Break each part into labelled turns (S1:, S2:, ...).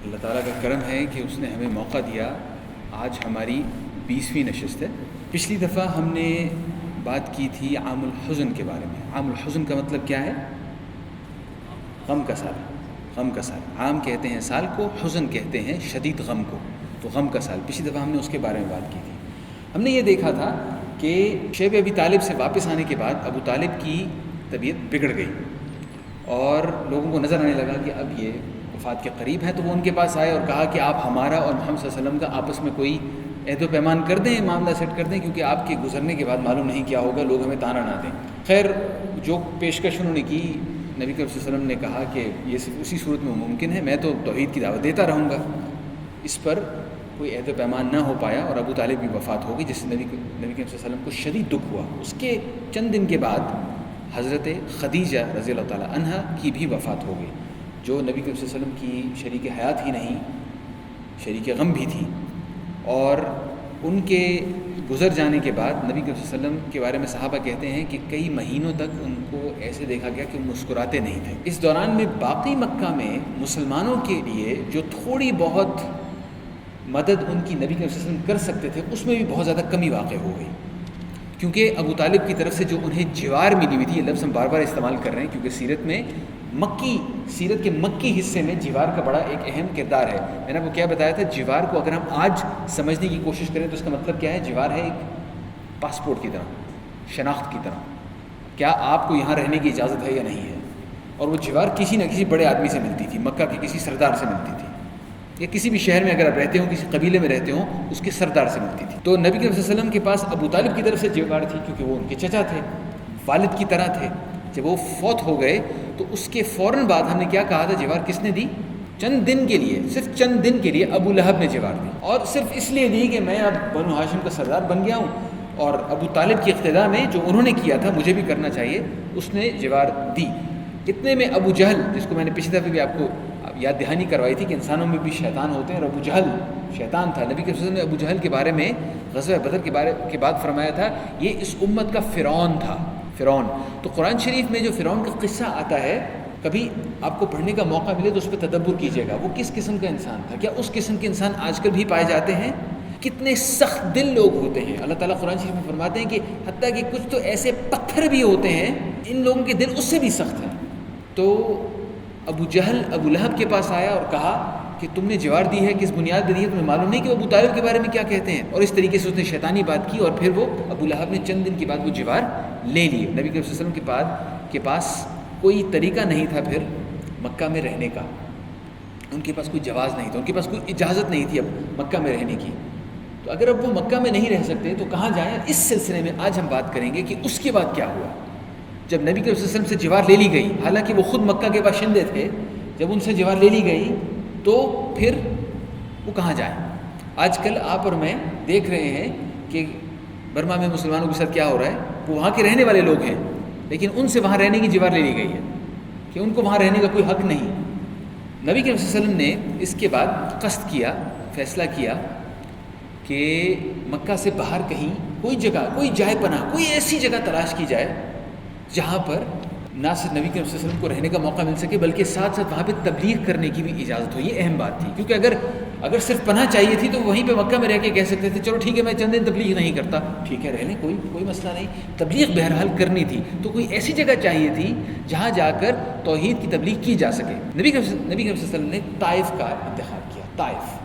S1: اللہ تعالیٰ کا کرم ہے کہ اس نے ہمیں موقع دیا. آج ہماری 20ویں نشست ہے. پچھلی دفعہ ہم نے بات کی تھی عام الحزن کے بارے میں. عام الحزن کا مطلب کیا ہے؟ غم کا سال. غم کا سال. عام کہتے ہیں سال کو، حزن کہتے ہیں شدید غم کو. تو غم کا سال پچھلی دفعہ ہم نے اس کے بارے میں بات کی تھی. ہم نے یہ دیکھا تھا کہ شیب ابی طالب سے واپس آنے کے بعد ابو طالب کی طبیعت بگڑ گئی اور لوگوں کو نظر آنے لگا کہ اب یہ وفات کے قریب ہیں. تو وہ ان کے پاس آئے اور کہا کہ آپ ہمارا اور محمد صلی اللہ علیہ وسلم کا آپس میں کوئی عہد و پیمان کر دیں، معاملہ سیٹ کر دیں، کیونکہ آپ کے گزرنے کے بعد معلوم نہیں کیا ہوگا، لوگ ہمیں تانا نہ دیں. خیر جو پیشکش انہوں نے کی، نبی کریم صلی اللہ علیہ وسلم نے کہا کہ یہ صرف اسی صورت میں ممکن ہے، میں تو توحید کی دعوت دیتا رہوں گا. اس پر کوئی عہد و پیمان نہ ہو پایا اور ابو طالب کی وفات ہو گئی، جس سے نبی کریم صلی اللہ علیہ وسلم کو شدید دکھ ہوا. اس کے چند دن کے بعد حضرت خدیجہ رضی اللہ تعالیٰ عنہا کی بھی وفات ہو گئی، جو نبی کریم صلی اللہ علیہ وسلم کی شریک حیات ہی نہیں، شریک غم بھی تھی. اور ان کے گزر جانے کے بعد نبی کریم صلی اللہ علیہ وسلم کے بارے میں صحابہ کہتے ہیں کہ کئی مہینوں تک ان کو ایسے دیکھا گیا کہ وہ مسکراتے نہیں تھے. اس دوران میں باقی مکہ میں مسلمانوں کے لیے جو تھوڑی بہت مدد ان کی نبی کریم صلی اللہ علیہ وسلم کر سکتے تھے، اس میں بھی بہت زیادہ کمی واقع ہو گئی، کیونکہ ابو طالب کی طرف سے جو انہیں جوار ملی ہوئی تھی. یہ لفظ ہم بار بار استعمال کر رہے ہیں کیونکہ سیرت کے مکی حصے میں جوار کا بڑا ایک اہم کردار ہے. میں نے آپ کو کیا بتایا تھا؟ جوار کو اگر ہم آج سمجھنے کی کوشش کریں تو اس کا مطلب کیا ہے؟ جوار ہے ایک پاسپورٹ کی طرح، شناخت کی طرح. کیا آپ کو یہاں رہنے کی اجازت ہے یا نہیں ہے؟ اور وہ جوار کسی نہ کسی بڑے آدمی سے ملتی تھی، مکہ کے کسی سردار سے ملتی تھی، یا کسی بھی شہر میں اگر آپ رہتے ہوں، کسی قبیلے میں رہتے ہوں، اس کے سردار سے ملتی تھی. تو نبی کریم صلی اللہ علیہ وسلم کے پاس ابو طالب کی طرف سے جوار تھی، کیونکہ وہ ان کے چچا تھے، والد کی طرح تھے. جب وہ فوت ہو گئے تو اس کے فوراً بعد ہم نے کیا کہا تھا؟ جوار کس نے دی؟ چند دن کے لیے، صرف چند دن کے لیے ابو لہب نے جوار دی، اور صرف اس لیے دی کہ میں اب بنو ہاشم کا سردار بن گیا ہوں اور ابو طالب کی اقتداء میں جو انہوں نے کیا تھا مجھے بھی کرنا چاہیے. اس نے جوار دی. اتنے میں ابو جہل، جس کو میں نے پچھلی دفعہ بھی آپ کو یاد دہانی کروائی تھی کہ انسانوں میں بھی شیطان ہوتے ہیں، اور ابو جہل شیطان تھا. نبی کے وسلم نے ابو جہل کے بارے میں غزوہ بدر کے بعد فرمایا تھا یہ اس امت کا فرعون تھا. فرعون. تو قرآن شریف میں جو فرعون کا قصہ آتا ہے، کبھی آپ کو پڑھنے کا موقع ملے تو اس پہ تدبر کیجیے گا. وہ کس قسم کا انسان تھا؟ کیا اس قسم کے انسان آج کل بھی پائے جاتے ہیں؟ کتنے سخت دل لوگ ہوتے ہیں. اللہ تعالیٰ قرآن شریف میں فرماتے ہیں کہ حتیٰ کہ کچھ تو ایسے پتھر بھی ہوتے ہیں، ان لوگوں کے دل اس سے بھی سخت ہیں. تو ابو جہل ابو لہب کے پاس آیا اور کہا کہ تم نے جوار دی ہے، کس بنیاد پہ دی ہے؟ تمہیں معلوم نہیں کہ وہ ابو طالب کے بارے میں کیا کہتے ہیں؟ اور اس طریقے سے اس نے شیطانی بات کی، اور پھر وہ ابو لہب نے چند دن کے بعد وہ جوار لے لی. نبی کریم صلی اللہ علیہ وسلم کے پاس کوئی طریقہ نہیں تھا پھر مکہ میں رہنے کا. ان کے پاس کوئی جواز نہیں تھا، ان کے پاس کوئی اجازت نہیں تھی اب مکہ میں رہنے کی. تو اگر اب وہ مکہ میں نہیں رہ سکتے تو کہاں جائیں؟ اس سلسلے میں آج ہم بات کریں گے کہ اس کے بعد کیا ہوا. جب نبی کریم صلی اللہ علیہ وسلم سے جوار لے لی گئی، حالانکہ وہ خود مکہ کے باشندے تھے، جب ان سے جوار لے لی گئی تو پھر وہ کہاں جائیں؟ آج کل آپ اور میں دیکھ رہے ہیں کہ برما میں مسلمانوں کے ساتھ کیا ہو رہا ہے. وہ وہاں کے رہنے والے لوگ ہیں، لیکن ان سے وہاں رہنے کی جوار لے لی گئی ہے کہ ان کو وہاں رہنے کا کوئی حق نہیں. نبی کریم صلی اللہ علیہ وسلم نے اس کے بعد قصد کیا، فیصلہ کیا کہ مکہ سے باہر کہیں کوئی جگہ، کوئی جائے پناہ، کوئی ایسی جگہ تلاش کی جائے جہاں پر نہ صرف نبی کریم صلی اللہ علیہ وسلم کو رہنے کا موقع مل سکے بلکہ ساتھ ساتھ وہاں پہ تبلیغ کرنے کی بھی اجازت ہو. یہ اہم بات تھی، کیونکہ اگر صرف پناہ چاہیے تھی تو وہیں پہ مکہ میں رہ کے کہہ سکتے تھے چلو ٹھیک ہے میں چند دن تبلیغ نہیں کرتا، ٹھیک ہے رہ لیں، کوئی مسئلہ نہیں. تبلیغ بہرحال کرنی تھی تو کوئی ایسی جگہ چاہیے تھی جہاں جا کر توحید کی تبلیغ کی جا سکے. نبی کریم صلی اللہ علیہ وسلم نے طائف کا انتخاب کیا. طائف.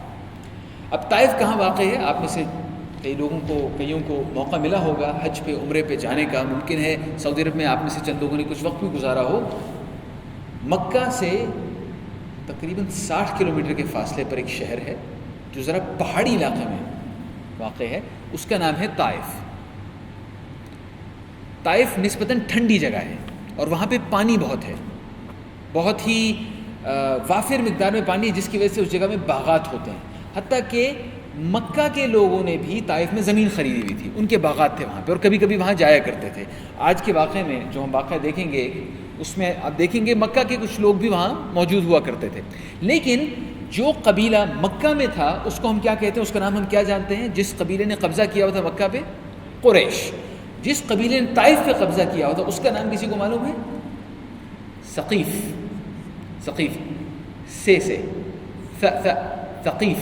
S1: اب طائف کہاں واقع ہے؟ آپ میں سے کئیوں کو موقع ملا ہوگا حج پہ، عمرے پہ جانے کا. ممکن ہے سعودی عرب میں آپ میں سے چند لوگوں نے کچھ وقت بھی گزارا ہو. مکہ سے تقریباً 60 کلومیٹر کے فاصلے پر ایک شہر ہے جو ذرا پہاڑی علاقے میں واقع ہے، اس کا نام ہے طائف. طائف نسبتاً ٹھنڈی جگہ ہے اور وہاں پہ پانی بہت ہے، بہت ہی وافر مقدار میں پانی ہے، جس کی وجہ سے اس جگہ میں باغات ہوتے ہیں. حتیٰ کہ مکہ کے لوگوں نے بھی طائف میں زمین خریدی ہوئی تھی، ان کے باغات تھے وہاں پہ اور کبھی کبھی وہاں جایا کرتے تھے. آج کے واقعے میں جو ہم واقعہ دیکھیں گے اس میں آپ دیکھیں گے مکہ کے کچھ لوگ بھی وہاں موجود ہوا کرتے تھے. لیکن جو قبیلہ مکہ میں تھا اس کو ہم کیا کہتے ہیں؟ اس کا نام ہم کیا جانتے ہیں؟ جس قبیلے نے قبضہ کیا ہوا تھا مکہ پہ؟ قریش. جس قبیلے نے طائف پہ قبضہ کیا ہوا تھا اس کا نام کسی کو معلوم ہے؟ ثقیف. ثقیف سے ثقیف،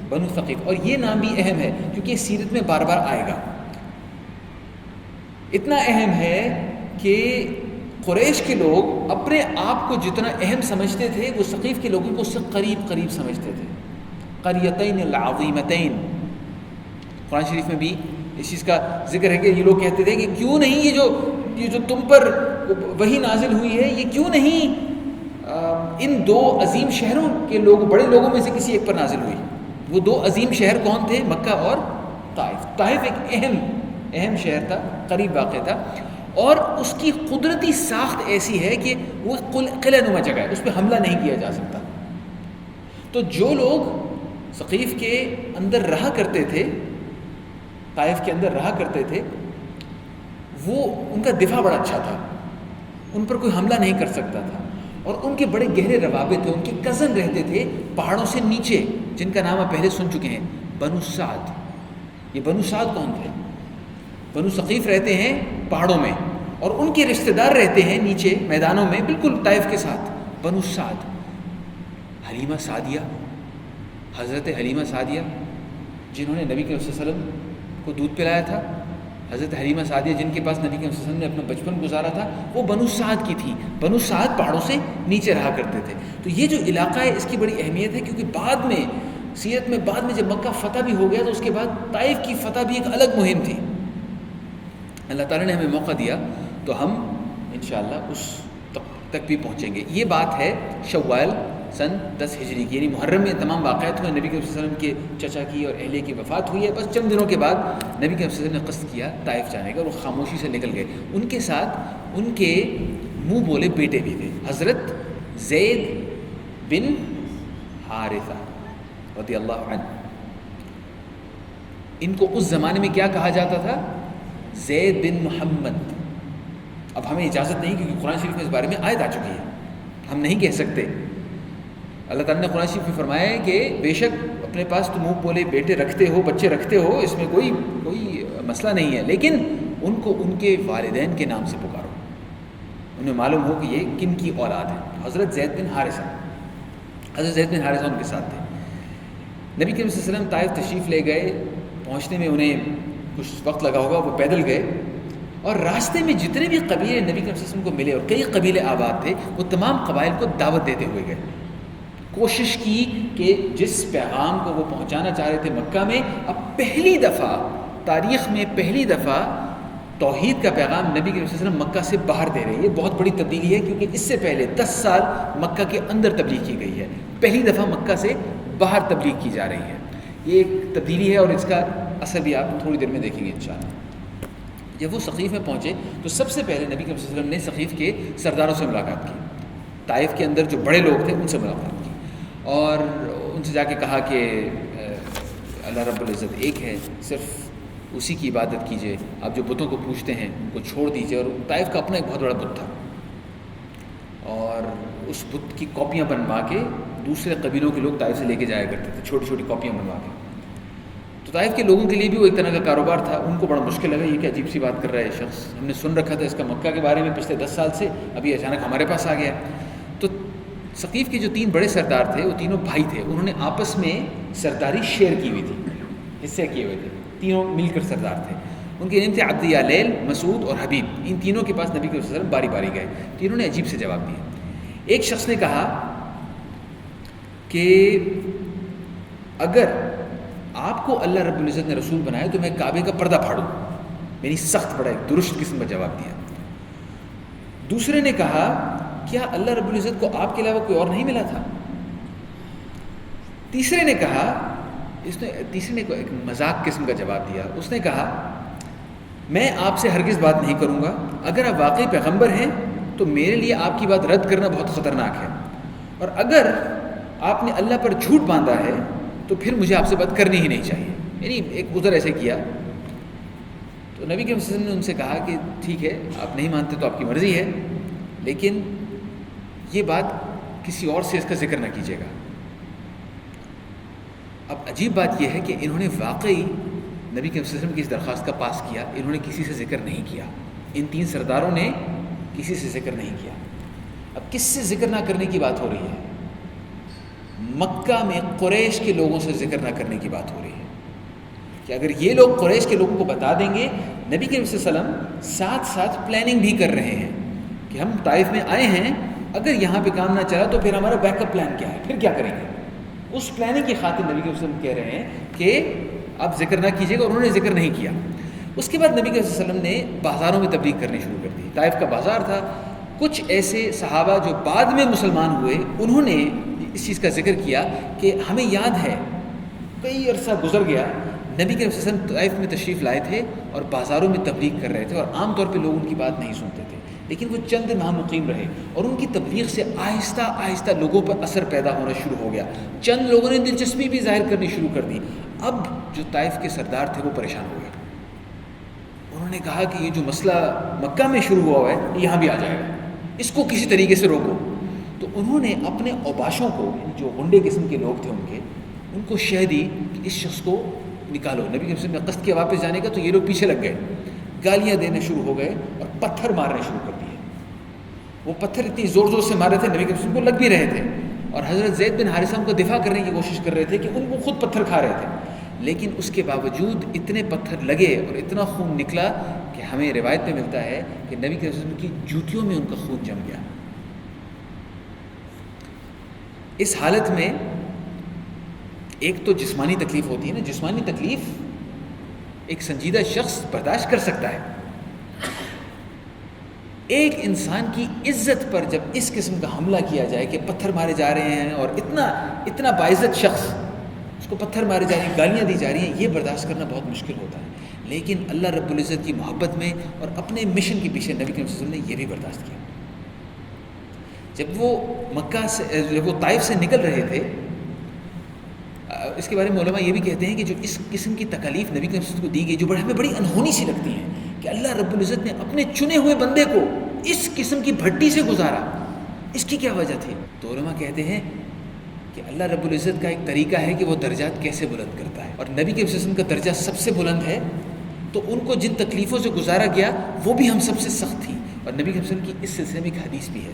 S1: بنو ثقیف، اور یہ نام بھی اہم ہے کیونکہ سیرت میں بار بار آئے گا. اتنا اہم ہے کہ قریش کے لوگ اپنے آپ کو جتنا اہم سمجھتے تھے وہ ثقیف کے لوگوں کو اس سے قریب قریب سمجھتے تھے. قریتین العظیمتین، قرآن شریف میں بھی اس چیز کا ذکر ہے کہ یہ لوگ کہتے تھے کہ کیوں نہیں یہ جو تم پر وہی نازل ہوئی ہے یہ کیوں نہیں ان دو عظیم شہروں کے لوگ بڑے لوگوں میں سے کسی ایک پر نازل ہوئی. وہ دو عظیم شہر کون تھے؟ مکہ اور طائف. طائف ایک اہم شہر تھا، قریب واقع تھا، اور اس کی قدرتی ساخت ایسی ہے کہ وہ قلعہ نما جگہ ہے، اس پہ حملہ نہیں کیا جا سکتا. تو جو لوگ ثقیف کے اندر رہا کرتے تھے، طائف کے اندر رہا کرتے تھے، وہ ان کا دفاع بڑا اچھا تھا، ان پر کوئی حملہ نہیں کر سکتا تھا، اور ان کے بڑے گہرے روابط تھے. ان کے کزن رہتے تھے پہاڑوں سے نیچے، جن کا نام آپ پہلے سن چکے ہیں، بنو سعد. یہ بنو سعد کون تھے؟ بنو ثقیف رہتے ہیں پہاڑوں میں، اور ان کے رشتہ دار رہتے ہیں نیچے میدانوں میں بالکل طائف کے ساتھ، بنو سعد. حلیمہ سعدیہ، حضرت حلیمہ سعدیہ جنہوں نے نبی کے صلی اللہ علیہ وسلم کو دودھ پلایا تھا، حضرت حلیمہ سعدیہ جن کے پاس نبی کے صلی اللہ علیہ وسلم نے اپنا بچپن گزارا تھا، وہ بنو سعد کی تھی. بنو سعد پہاڑوں سے نیچے رہا کرتے تھے. تو یہ جو علاقہ ہے اس کی بڑی اہمیت ہے، کیونکہ بعد میں سیرت میں بعد میں جب مکہ فتح بھی ہو گیا تو اس کے بعد طائف کی فتح بھی ایک الگ مہم تھی. اللہ تعالیٰ نے ہمیں موقع دیا تو ہم انشاءاللہ اس تک بھی پہنچیں گے. یہ بات ہے شوال سن 10 ہجری کی، یعنی محرم میں تمام واقعات ہوئے. نبی کے صلی اللہ علیہ وسلم کے چچا کی اور اہلیہ کی وفات ہوئی ہے. بس چند دنوں کے بعد نبی کے صلی اللہ علیہ وسلم نے قصد کیا طائف جانے کا، اور وہ خاموشی سے نکل گئے. ان کے ساتھ ان کے منہ بولے بیٹے بھی تھے، حضرت زید بن حارثہ رضی اللہ عنہ. ان کو اس زمانے میں کیا کہا جاتا تھا؟ زید بن محمد. اب ہمیں اجازت نہیں، کیونکہ قرآن شریف میں اس بارے میں آیت آ چکی ہے، ہم نہیں کہہ سکتے. اللہ تعالیٰ نے قرآن شریف میں فرمایا ہے کہ بے شک اپنے پاس تم منہ بولے بیٹے رکھتے ہو، بچے رکھتے ہو، اس میں کوئی مسئلہ نہیں ہے، لیکن ان کو ان کے والدین کے نام سے پکارو، انہیں معلوم ہو کہ یہ کن کی اولاد ہے. حضرت زید بن حارثہ، حضرت زید بن حارثہ ان کے ساتھ تھے. نبی کریم صلی اللہ علیہ وسلم طائف تشریف لے گئے. پہنچنے میں انہیں کچھ وقت لگا ہوگا، وہ پیدل گئے، اور راستے میں جتنے بھی قبیلے نبی کریم صلی اللہ علیہ وسلم کو ملے، اور کئی قبیلے آباد تھے، وہ تمام قبائل کو دعوت دیتے ہوئے گئے. کوشش کی کہ جس پیغام کو وہ پہنچانا چاہ رہے تھے مکہ میں، اب پہلی دفعہ تاریخ میں پہلی دفعہ توحید کا پیغام نبی کے وسلم مکہ سے باہر دے رہے ہیں. یہ بہت بڑی تبدیلی ہے، کیونکہ اس سے پہلے 10 سال مکہ کے اندر تبلیغ کی گئی ہے، پہلی دفعہ مکہ سے باہر تبلیغ کی جا رہی ہے. یہ ایک تبدیلی ہے، اور اس کا اثر بھی آپ تھوڑی دیر میں دیکھیں گے انشاءاللہ. جب وہ ثقیف میں پہنچے تو سب سے پہلے نبی کے وسلم نے ثقیف کے سرداروں سے ملاقات کی. طائف کے اندر جو بڑے لوگ تھے ان سے ملاقات کی، اور ان سے جا کے کہا کہ اللہ رب العزت ایک ہے، صرف اسی کی عبادت کیجیے، آپ جو بتوں کو پوچھتے ہیں ان کو چھوڑ دیجیے. اور طائف کا اپنا ایک بہت بڑا بت تھا، اور اس بت کی کاپیاں بنوا کے دوسرے قبیلوں کے لوگ طائف سے لے کے جایا کرتے تھے، چھوٹی چھوٹی کاپیاں بنوا کے. تو طائف کے لوگوں کے لیے بھی وہ ایک طرح کا کاروبار تھا. ان کو بڑا مشکل لگا، یہ کہ عجیب سی بات کر رہا ہے شخص، ہم نے سن رکھا تھا اس کا مکہ کے بارے میں پچھلے 10 سال سے، ابھی اچانک ہمارے پاس آ گیا. تو ثقیف کے جو 3 بڑے سردار تھے وہ تینوں بھائی تھے، انہوں نے آپس میں سرداری شیئر کی ہوئی تھی، حصے کیے ہوئے تھے، تینوں مل کر سردار تھے. ان کے نام تھے عبد یالیل، مسعود اور حبیب. ان تینوں کے پاس نبی کے وسلم باری باری گئے. تینوں نے عجیب سے جواب دیے. ایک شخص نے کہا کہ اگر آپ کو اللہ رب العزت نے رسول بنایا تو میں کعبے کا پردہ پھاڑوں. یعنی سخت بڑا ایک درست قسم کا جواب دیا. دوسرے نے کہا کیا اللہ رب العزت کو آپ کے علاوہ کوئی اور نہیں ملا تھا؟ تیسرے نے کہا، تیسرے نے ایک مذاق قسم کا جواب دیا. اس نے کہا میں آپ سے ہرگز بات نہیں کروں گا، اگر آپ واقعی پیغمبر ہیں تو میرے لیے آپ کی بات رد کرنا بہت خطرناک ہے، اور اگر آپ نے اللہ پر جھوٹ باندھا ہے تو پھر مجھے آپ سے بات کرنی ہی نہیں چاہیے. یعنی ایک عذر ایسے کیا. تو نبی کے وسلم نے ان سے کہا کہ ٹھیک ہے، آپ نہیں مانتے تو آپ کی مرضی ہے، لیکن یہ بات کسی اور سے اس کا ذکر نہ کیجیے گا. اب عجیب بات یہ ہے کہ انہوں نے واقعی نبی کے وسلم کی اس درخواست کا پاس کیا، انہوں نے کسی سے ذکر نہیں کیا. ان 3 سرداروں نے کسی سے ذکر نہیں کیا. اب کس سے ذکر نہ کرنے کی بات ہو رہی ہے؟ مکہ میں قریش کے لوگوں سے ذکر نہ کرنے کی بات ہو رہی ہے کہ اگر یہ لوگ قریش کے لوگوں کو بتا دیں گے، نبی کریم صلی اللہ علیہ وسلم ساتھ ساتھ پلاننگ بھی کر رہے ہیں کہ ہم طائف میں آئے ہیں، اگر یہاں پہ کام نہ چلا تو پھر ہمارا بیک اپ پلان کیا ہے، پھر کیا کریں گے. اس پلاننگ کی خاطر نبی کریم صلی اللہ علیہ وسلم کہہ رہے ہیں کہ آپ ذکر نہ کیجیے گا، اور انہوں نے ذکر نہیں کیا. اس کے بعد نبی کریم صلی اللہ علیہ وسلم نے بازاروں میں تبلیغ کرنی شروع کر دی. طائف کا بازار تھا، کچھ ایسے صحابہ جو بعد میں مسلمان ہوئے انہوں نے اس چیز کا ذکر کیا کہ ہمیں یاد ہے کئی عرصہ گزر گیا، نبی کریم صلی اللہ علیہ وسلم طائف میں تشریف لائے تھے اور بازاروں میں تبلیغ کر رہے تھے، اور عام طور پہ لوگ ان کی بات نہیں سنتے تھے، لیکن وہ چند دن وہاں مقیم رہے اور ان کی تبلیغ سے آہستہ آہستہ لوگوں پر اثر پیدا ہونا شروع ہو گیا. چند لوگوں نے دلچسپی بھی ظاہر کرنی شروع کر دی. اب جو طائف کے سردار تھے وہ پریشان ہو گئے. انہوں نے کہا کہ یہ جو مسئلہ مکہ میں شروع ہوا ہے یہ یہاں بھی آ جائے گا، اس کو کسی طریقے سے روکو. تو انہوں نے اپنے اوباشوں کو، جو غنڈے قسم کے لوگ تھے ان کو شہ دی کہ اس شخص کو نکالو. نبی کے وسلم نے قصد کیا واپس جانے کا، تو یہ لوگ پیچھے لگ گئے، گالیاں دینے شروع ہو گئے اور پتھر مارنے شروع کر دیے. وہ پتھر اتنی زور زور سے مار رہے تھے، نبی کے وسلم کو لگ بھی رہے تھے، اور حضرت زید بن حارثہ ان کو دفاع کرنے کی کوشش کر رہے تھے کہ ان کو خود پتھر کھا رہے تھے. لیکن اس کے باوجود اتنے پتھر لگے اور اتنا خون نکلا کہ ہمیں روایت میں ملتا ہے کہ نبی کے وسلم کی جوتیوں میں ان کا خون جم گیا. اس حالت میں ایک تو جسمانی تکلیف ہوتی ہے نا، جسمانی تکلیف ایک سنجیدہ شخص برداشت کر سکتا ہے. ایک انسان کی عزت پر جب اس قسم کا حملہ کیا جائے کہ پتھر مارے جا رہے ہیں اور اتنا باعزت شخص، اس کو پتھر مارے جا رہے ہیں، گالیاں دی جا رہی ہیں، یہ برداشت کرنا بہت مشکل ہوتا ہے. لیکن اللہ رب العزت کی محبت میں اور اپنے مشن کے پیچھے نبی کریم صلی اللہ علیہ وسلم نے یہ بھی برداشت کیا. جب وہ طائف سے نکل رہے تھے، اس کے بارے میں علماء یہ بھی کہتے ہیں کہ جو اس قسم کی تکالیف نبی کریم صلی اللہ علیہ وسلم کو دی گئی، جو ہمیں بڑی انہونی سی لگتی ہیں کہ اللہ رب العزت نے اپنے چنے ہوئے بندے کو اس قسم کی بھٹی سے گزارا، اس کی کیا وجہ تھی؟ تو علماء کہتے ہیں کہ اللہ رب العزت کا ایک طریقہ ہے کہ وہ درجات کیسے بلند کرتا ہے، اور نبی کے وسلم کا درجہ سب سے بلند ہے، تو ان کو جن تکلیفوں سے گزارا گیا وہ بھی ہم سب سے سخت تھی. اور نبی کے وسلم کی اس سلسلے میں ایک حدیث بھی ہے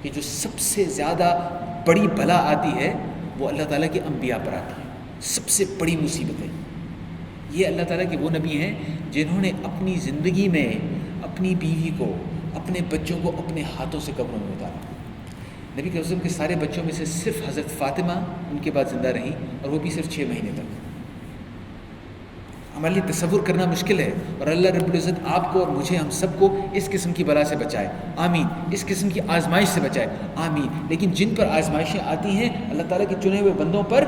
S1: کہ جو سب سے زیادہ بڑی بلا آتی ہے وہ اللہ تعالیٰ کے انبیاء پر آتی ہے. سب سے بڑی مصیبت ہے یہ اللہ تعالیٰ کے وہ نبی ہیں جنہوں نے اپنی زندگی میں اپنی بیوی کو، اپنے بچوں کو اپنے ہاتھوں سے قبروں میں اتارا. نبی کے وسلم کے سارے بچوں میں سے صرف حضرت فاطمہ ان کے بعد زندہ رہیں، اور وہ بھی صرف 6 مہینے تک. ہمارے لیے تصور کرنا مشکل ہے، اور اللہ رب العزت آپ کو اور مجھے، ہم سب کو اس قسم کی بلا سے بچائے، آمین. اس قسم کی آزمائش سے بچائے، آمین. لیکن جن پر آزمائشیں آتی ہیں اللہ تعالیٰ کے چنے ہوئے بندوں پر،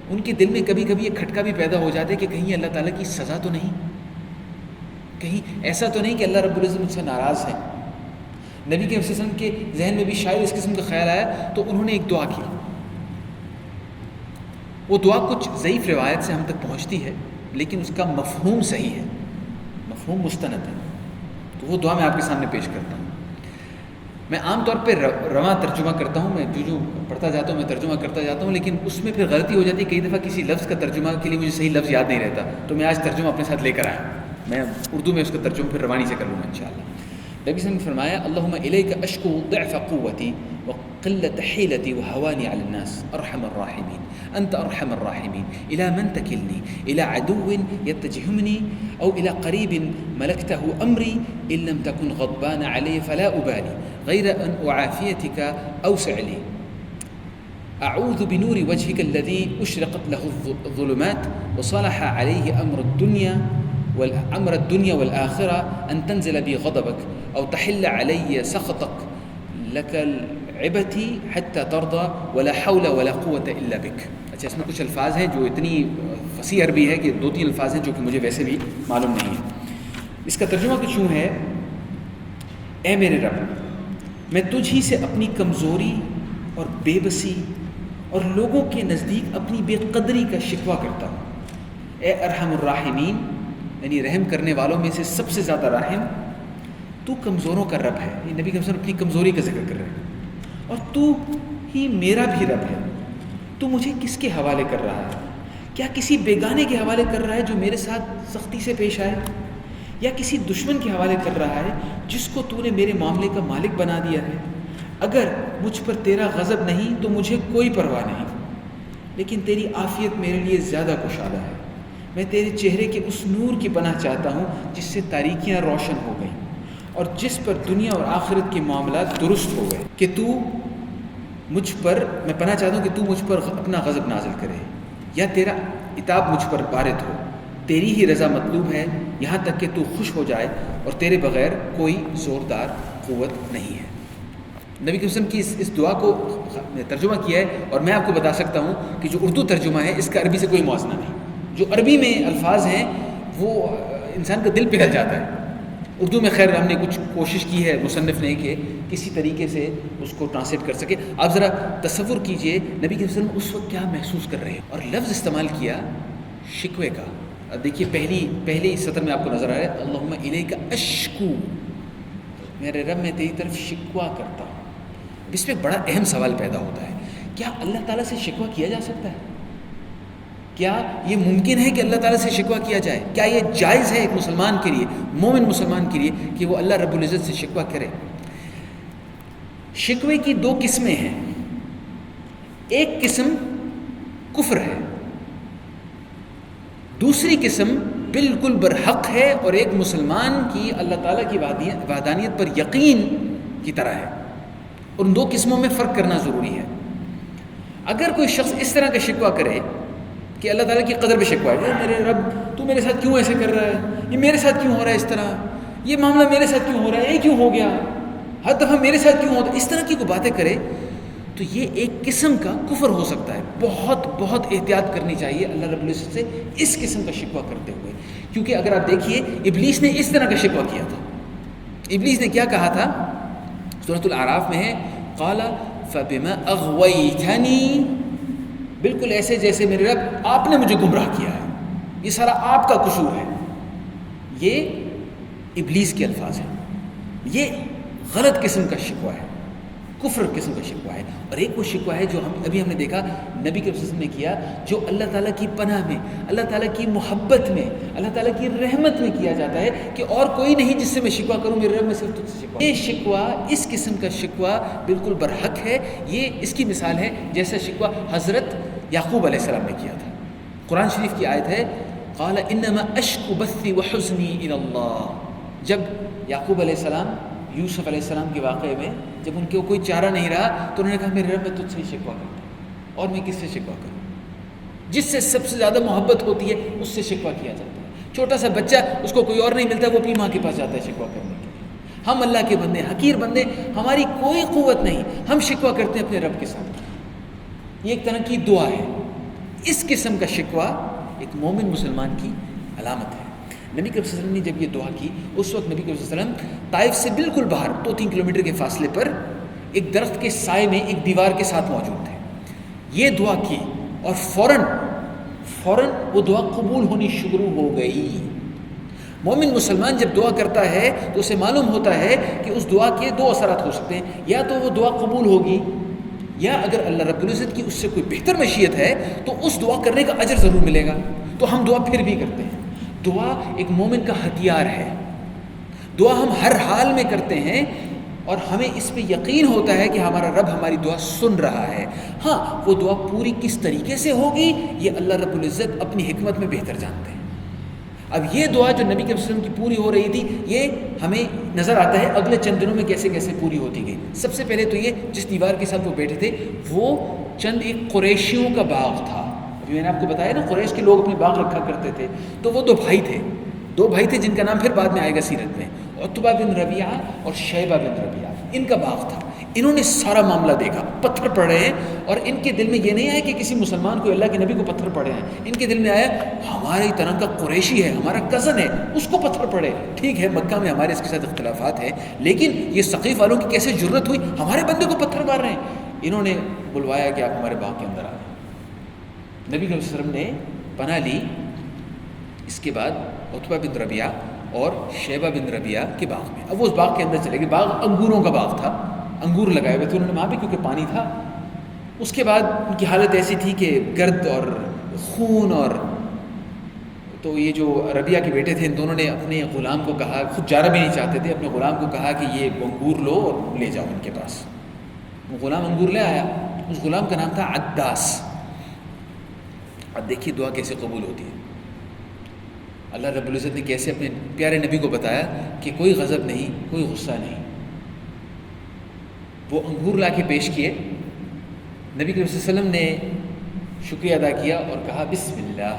S1: ان کے دل میں کبھی کبھی یہ کھٹکا بھی پیدا ہو جاتا ہے کہ کہیں اللہ تعالیٰ کی سزا تو نہیں، کہیں ایسا تو نہیں کہ اللہ رب العزت مجھ سے ناراض ہے. نبی کے وسلم کے ذہن میں بھی شاید اس قسم کا خیال آیا، تو انہوں نے ایک دعا کی. وہ دعا کچھ ضعیف روایت سے ہم تک پہنچتی ہے، لیکن اس کا مفہوم صحیح ہے، مفہوم مستند ہے. تو وہ دعا میں آپ کے سامنے پیش کرتا ہوں. میں عام طور پہ رواں ترجمہ کرتا ہوں، میں جو پڑھتا جاتا ہوں میں ترجمہ کرتا جاتا ہوں، لیکن اس میں پھر غلطی ہو جاتی ہے. کئی دفعہ کسی لفظ کا ترجمہ کے لیے مجھے صحیح لفظ یاد نہیں رہتا، تو میں آج ترجمہ اپنے ساتھ لے کر آیا. میں اردو میں اس کا ترجمہ پھر روانی سے کر لوں گا انشاءاللہ. نبی صلی اللہ علیہ وسلم نے فرمایا: اللہم الیک اشکو ضعف قوتی وقلت حیلتی وہوانی علی الناس ارحم الراحمین انت ارحم الراحمین الى من تکلنی الى عدو یتجہمنی او الى قریب ملکتہ امری ان لم تکن غضبان علی فلا ابالی غیر ان اعافیتک اوسع لی اعوذ بنور وجهك الذي اشرقت له الظلمات وصلح عليه امر الدنيا والآخرة أن تنزل بي غضبك أو تحل علي سخطك لك العبتي حتى ترضى ولا حول ولا قوة إلا بك. اچھا، اس میں کچھ الفاظ ہیں جو اتنی فصیح عربی ہے کہ 2-3 الفاظ ہیں جو کہ مجھے ویسے بھی معلوم نہیں ہے. اس کا ترجمہ کچھ یوں ہے: اے میرے رب، میں تجھ ہی سے اپنی کمزوری اور بے بسی اور لوگوں کے نزدیک اپنی بے قدری کا شکوہ کرتا ہوں. اے ارحم الراحمین، یعنی رحم کرنے والوں میں سے سب سے زیادہ رحم، تو کمزوروں کا رب ہے. یہ نبی کے وسلم اپنی کمزوری کا ذکر کر رہے ہیں، اور تو ہی میرا بھی رب ہے. تو مجھے کس کے حوالے کر رہا ہے؟ کیا کسی بیگانے کے حوالے کر رہا ہے جو میرے ساتھ سختی سے پیش آئے، یا کسی دشمن کے حوالے کر رہا ہے جس کو تو نے میرے معاملے کا مالک بنا دیا ہے؟ اگر مجھ پر تیرا غضب نہیں تو مجھے کوئی پرواہ نہیں، لیکن تیری عافیت میرے لیے زیادہ کشادہ ہے. میں تیرے چہرے کے اس نور کی پناہ چاہتا ہوں جس سے تاریکیاں روشن ہو گئیں اور جس پر دنیا اور آخرت کے معاملات درست ہو گئے. کہ تو مجھ پر، میں پناہ چاہتا ہوں کہ تو مجھ پر اپنا غضب نازل کرے یا تیرا عتاب مجھ پر وارد ہو. تیری ہی رضا مطلوب ہے یہاں تک کہ تو خوش ہو جائے، اور تیرے بغیر کوئی زوردار قوت نہیں ہے. نبی کریم صلی اللہ علیہ وسلم کی اس دعا کو ترجمہ کیا ہے، اور میں آپ کو بتا سکتا ہوں کہ جو اردو ترجمہ ہے اس کا عربی سے کوئی موازنہ نہیں. جو عربی میں الفاظ ہیں وہ انسان کا دل پگھل جاتا ہے. اردو میں خیر ہم نے کچھ کوشش کی ہے مصنف نے کہ کسی طریقے سے اس کو ٹرانسلیٹ کر سکے. آپ ذرا تصور کیجئے نبی کریم صلی اللہ علیہ وسلم اس وقت کیا محسوس کر رہے ہیں، اور لفظ استعمال کیا شکوے کا. دیکھیے پہلی سطر میں آپ کو نظر آ رہا ہے اللہم الیک اشکو، میرے رب میں تیری طرف شکوہ کرتا ہوں. اس پہ بڑا اہم سوال پیدا ہوتا ہے، کیا اللہ تعالیٰ سے شکوہ کیا جا سکتا ہے؟ کیا یہ ممکن ہے کہ اللہ تعالیٰ سے شکوہ کیا جائے؟ کیا یہ جائز ہے ایک مسلمان کے لیے، مومن مسلمان کے لیے، کہ وہ اللہ رب العزت سے شکوہ کرے؟ شکوے کی دو قسمیں ہیں. ایک قسم کفر ہے، دوسری قسم بالکل برحق ہے اور ایک مسلمان کی اللہ تعالیٰ کی وحدانیت پر یقین کی طرح ہے. ان دو قسموں میں فرق کرنا ضروری ہے. اگر کوئی شخص اس طرح کا شکوہ کرے کہ اللہ تعالیٰ کی قدر پہ شکوہ ہے، میرے رب تو میرے ساتھ کیوں ایسے کر رہا ہے، یہ میرے ساتھ کیوں ہو رہا ہے، اس طرح یہ معاملہ میرے ساتھ کیوں ہو رہا ہے، یہ کیوں ہو گیا، ہر دفعہ میرے ساتھ کیوں ہوتا ہے، اس طرح کی کوئی باتیں کرے تو یہ ایک قسم کا کفر ہو سکتا ہے. بہت احتیاط کرنی چاہیے اللہ رب العزت سے اس قسم کا شکوہ کرتے ہوئے. کیونکہ اگر آپ دیکھیے ابلیس نے اس طرح کا شکوہ کیا تھا. ابلیس نے کیا کہا تھا؟ سورۃ الاعراف میں ہے قال فبما اغویتنی، بالکل ایسے جیسے میرے رب آپ نے مجھے گمراہ کیا ہے، یہ سارا آپ کا قصور ہے. یہ ابلیس کے الفاظ ہیں. یہ غلط قسم کا شکوہ ہے، کفر قسم کا شکوہ ہے. اور ایک وہ شکوہ ہے جو ہم نے دیکھا نبی کے وسلم نے کیا، جو اللہ تعالیٰ کی پناہ میں، اللہ تعالیٰ کی محبت میں، اللہ تعالیٰ کی رحمت میں کیا جاتا ہے کہ اور کوئی نہیں جس سے میں شکوہ کروں، میرے رب میں صرف تجھ سے شکوہ. یہ شکوہ، اس قسم کا شکوہ بالکل برحق ہے. یہ اس کی مثال ہے جیسا شکوہ حضرت یعقوب علیہ السلام نے کیا تھا. قرآن شریف کی آیت ہے قال انما اشکو بثی وحزنی الی اللہ. جب یعقوب علیہ السلام یوسف علیہ السلام کے واقعے میں جب ان کو کوئی چارہ نہیں رہا تو انہوں نے کہا میرے رب میں تجھ سے شکوہ کرتا ہوں، اور میں کس سے شکوہ کروں؟ جس سے سب سے زیادہ محبت ہوتی ہے اس سے شکوہ کیا جاتا ہے. چھوٹا سا بچہ، اس کو کوئی اور نہیں ملتا، وہ اپنی ماں کے پاس جاتا ہے شکوہ کرنے کے لیے. ہم اللہ کے بندے، حقیر بندے، ہماری کوئی قوت نہیں، ہم شکوہ کرتے ہیں اپنے رب کے ساتھ. یہ ایک طرح کی دعا ہے. اس قسم کا شکوہ ایک مومن مسلمان کی علامت ہے. نبی کریم صلی اللہ علیہ وسلم نے جب یہ دعا کی، اس وقت نبی کریم صلی اللہ علیہ وسلم طائف سے بالکل باہر 2-3 کلومیٹر کے فاصلے پر ایک درخت کے سائے میں ایک دیوار کے ساتھ موجود تھے. یہ دعا کی اور فوراً وہ دعا قبول ہونی شروع ہو گئی. مومن مسلمان جب دعا کرتا ہے تو اسے معلوم ہوتا ہے کہ اس دعا کے دو اثرات ہو سکتے ہیں. یا تو وہ دعا قبول ہوگی، یا اگر اللہ رب العزت کی اس سے کوئی بہتر مشیت ہے تو اس دعا کرنے کا اجر ضرور ملے گا. تو ہم دعا پھر بھی کرتے ہیں. دعا ایک مومن کا ہتھیار ہے. دعا ہم ہر حال میں کرتے ہیں اور ہمیں اس پہ یقین ہوتا ہے کہ ہمارا رب ہماری دعا سن رہا ہے. ہاں، وہ دعا پوری کس طریقے سے ہوگی یہ اللہ رب العزت اپنی حکمت میں بہتر جانتے ہیں. اب یہ دعا جو نبی کے وسلم کی پوری ہو رہی تھی، یہ ہمیں نظر آتا ہے اگلے چند دنوں میں کیسے کیسے پوری ہوتی گئی. سب سے پہلے تو یہ جس دیوار کے ساتھ وہ بیٹھے تھے وہ چند ایک قریشیوں کا باغ تھا. ابھی میں نے آپ کو بتایا نا قریش کے لوگ اپنے باغ رکھا کرتے تھے. تو وہ دو بھائی تھے جن کا نام پھر بعد میں آئے گا سیرت میں، عتبہ بن ربیعہ اور شیبہ بن ربیعہ. ان کا باغ تھا. انہوں نے سارا معاملہ دیکھا، پتھر پڑے ہیں، اور ان کے دل میں یہ نہیں آیا کہ کسی مسلمان کو، اللہ کے نبی کو پتھر پڑے ہیں. ان کے دل میں آیا ہماری طرح کا قریشی ہے، ہمارا کزن ہے، اس کو پتھر پڑے. ٹھیک ہے مکہ میں ہمارے اس کے ساتھ اختلافات ہیں، لیکن یہ ثقیف والوں کی کیسے جرت ہوئی ہمارے بندے کو پتھر مار رہے ہیں. انہوں نے بلوایا کہ آپ ہمارے باغ کے اندر آ جائیں. نبی صلی اللہ علیہ وسلم نے پناہ لی. اس کے بعد عتبہ بن ربیعہ اور شیبہ بن ربیعہ کے باغ میں. اب وہ اس باغ کے اندر چلے گئے. باغ انگوروں کا باغ تھا، انگور لگائے ہوئے تھے انہوں نے وہاں پہ کیونکہ پانی تھا. اس کے بعد ان کی حالت ایسی تھی کہ گرد اور خون، اور تو یہ جو ربیعہ کے بیٹے تھے ان دونوں نے اپنے غلام کو کہا، خود جانا بھی نہیں چاہتے تھے، اپنے غلام کو کہا کہ یہ انگور لو اور لے جاؤ ان کے پاس. وہ غلام انگور لے آیا. اس غلام کا نام تھا عداس. اب دیکھیے دعا کیسے قبول ہوتی ہے. اللہ رب العزت نے کیسے اپنے پیارے نبی کو بتایا کہ کوئی غضب نہیں، کوئی غصہ نہیں. وہ انگور لا کے پیش کیے، نبی کریم صلی اللہ علیہ وسلم نے شکریہ ادا کیا اور کہا بسم اللہ،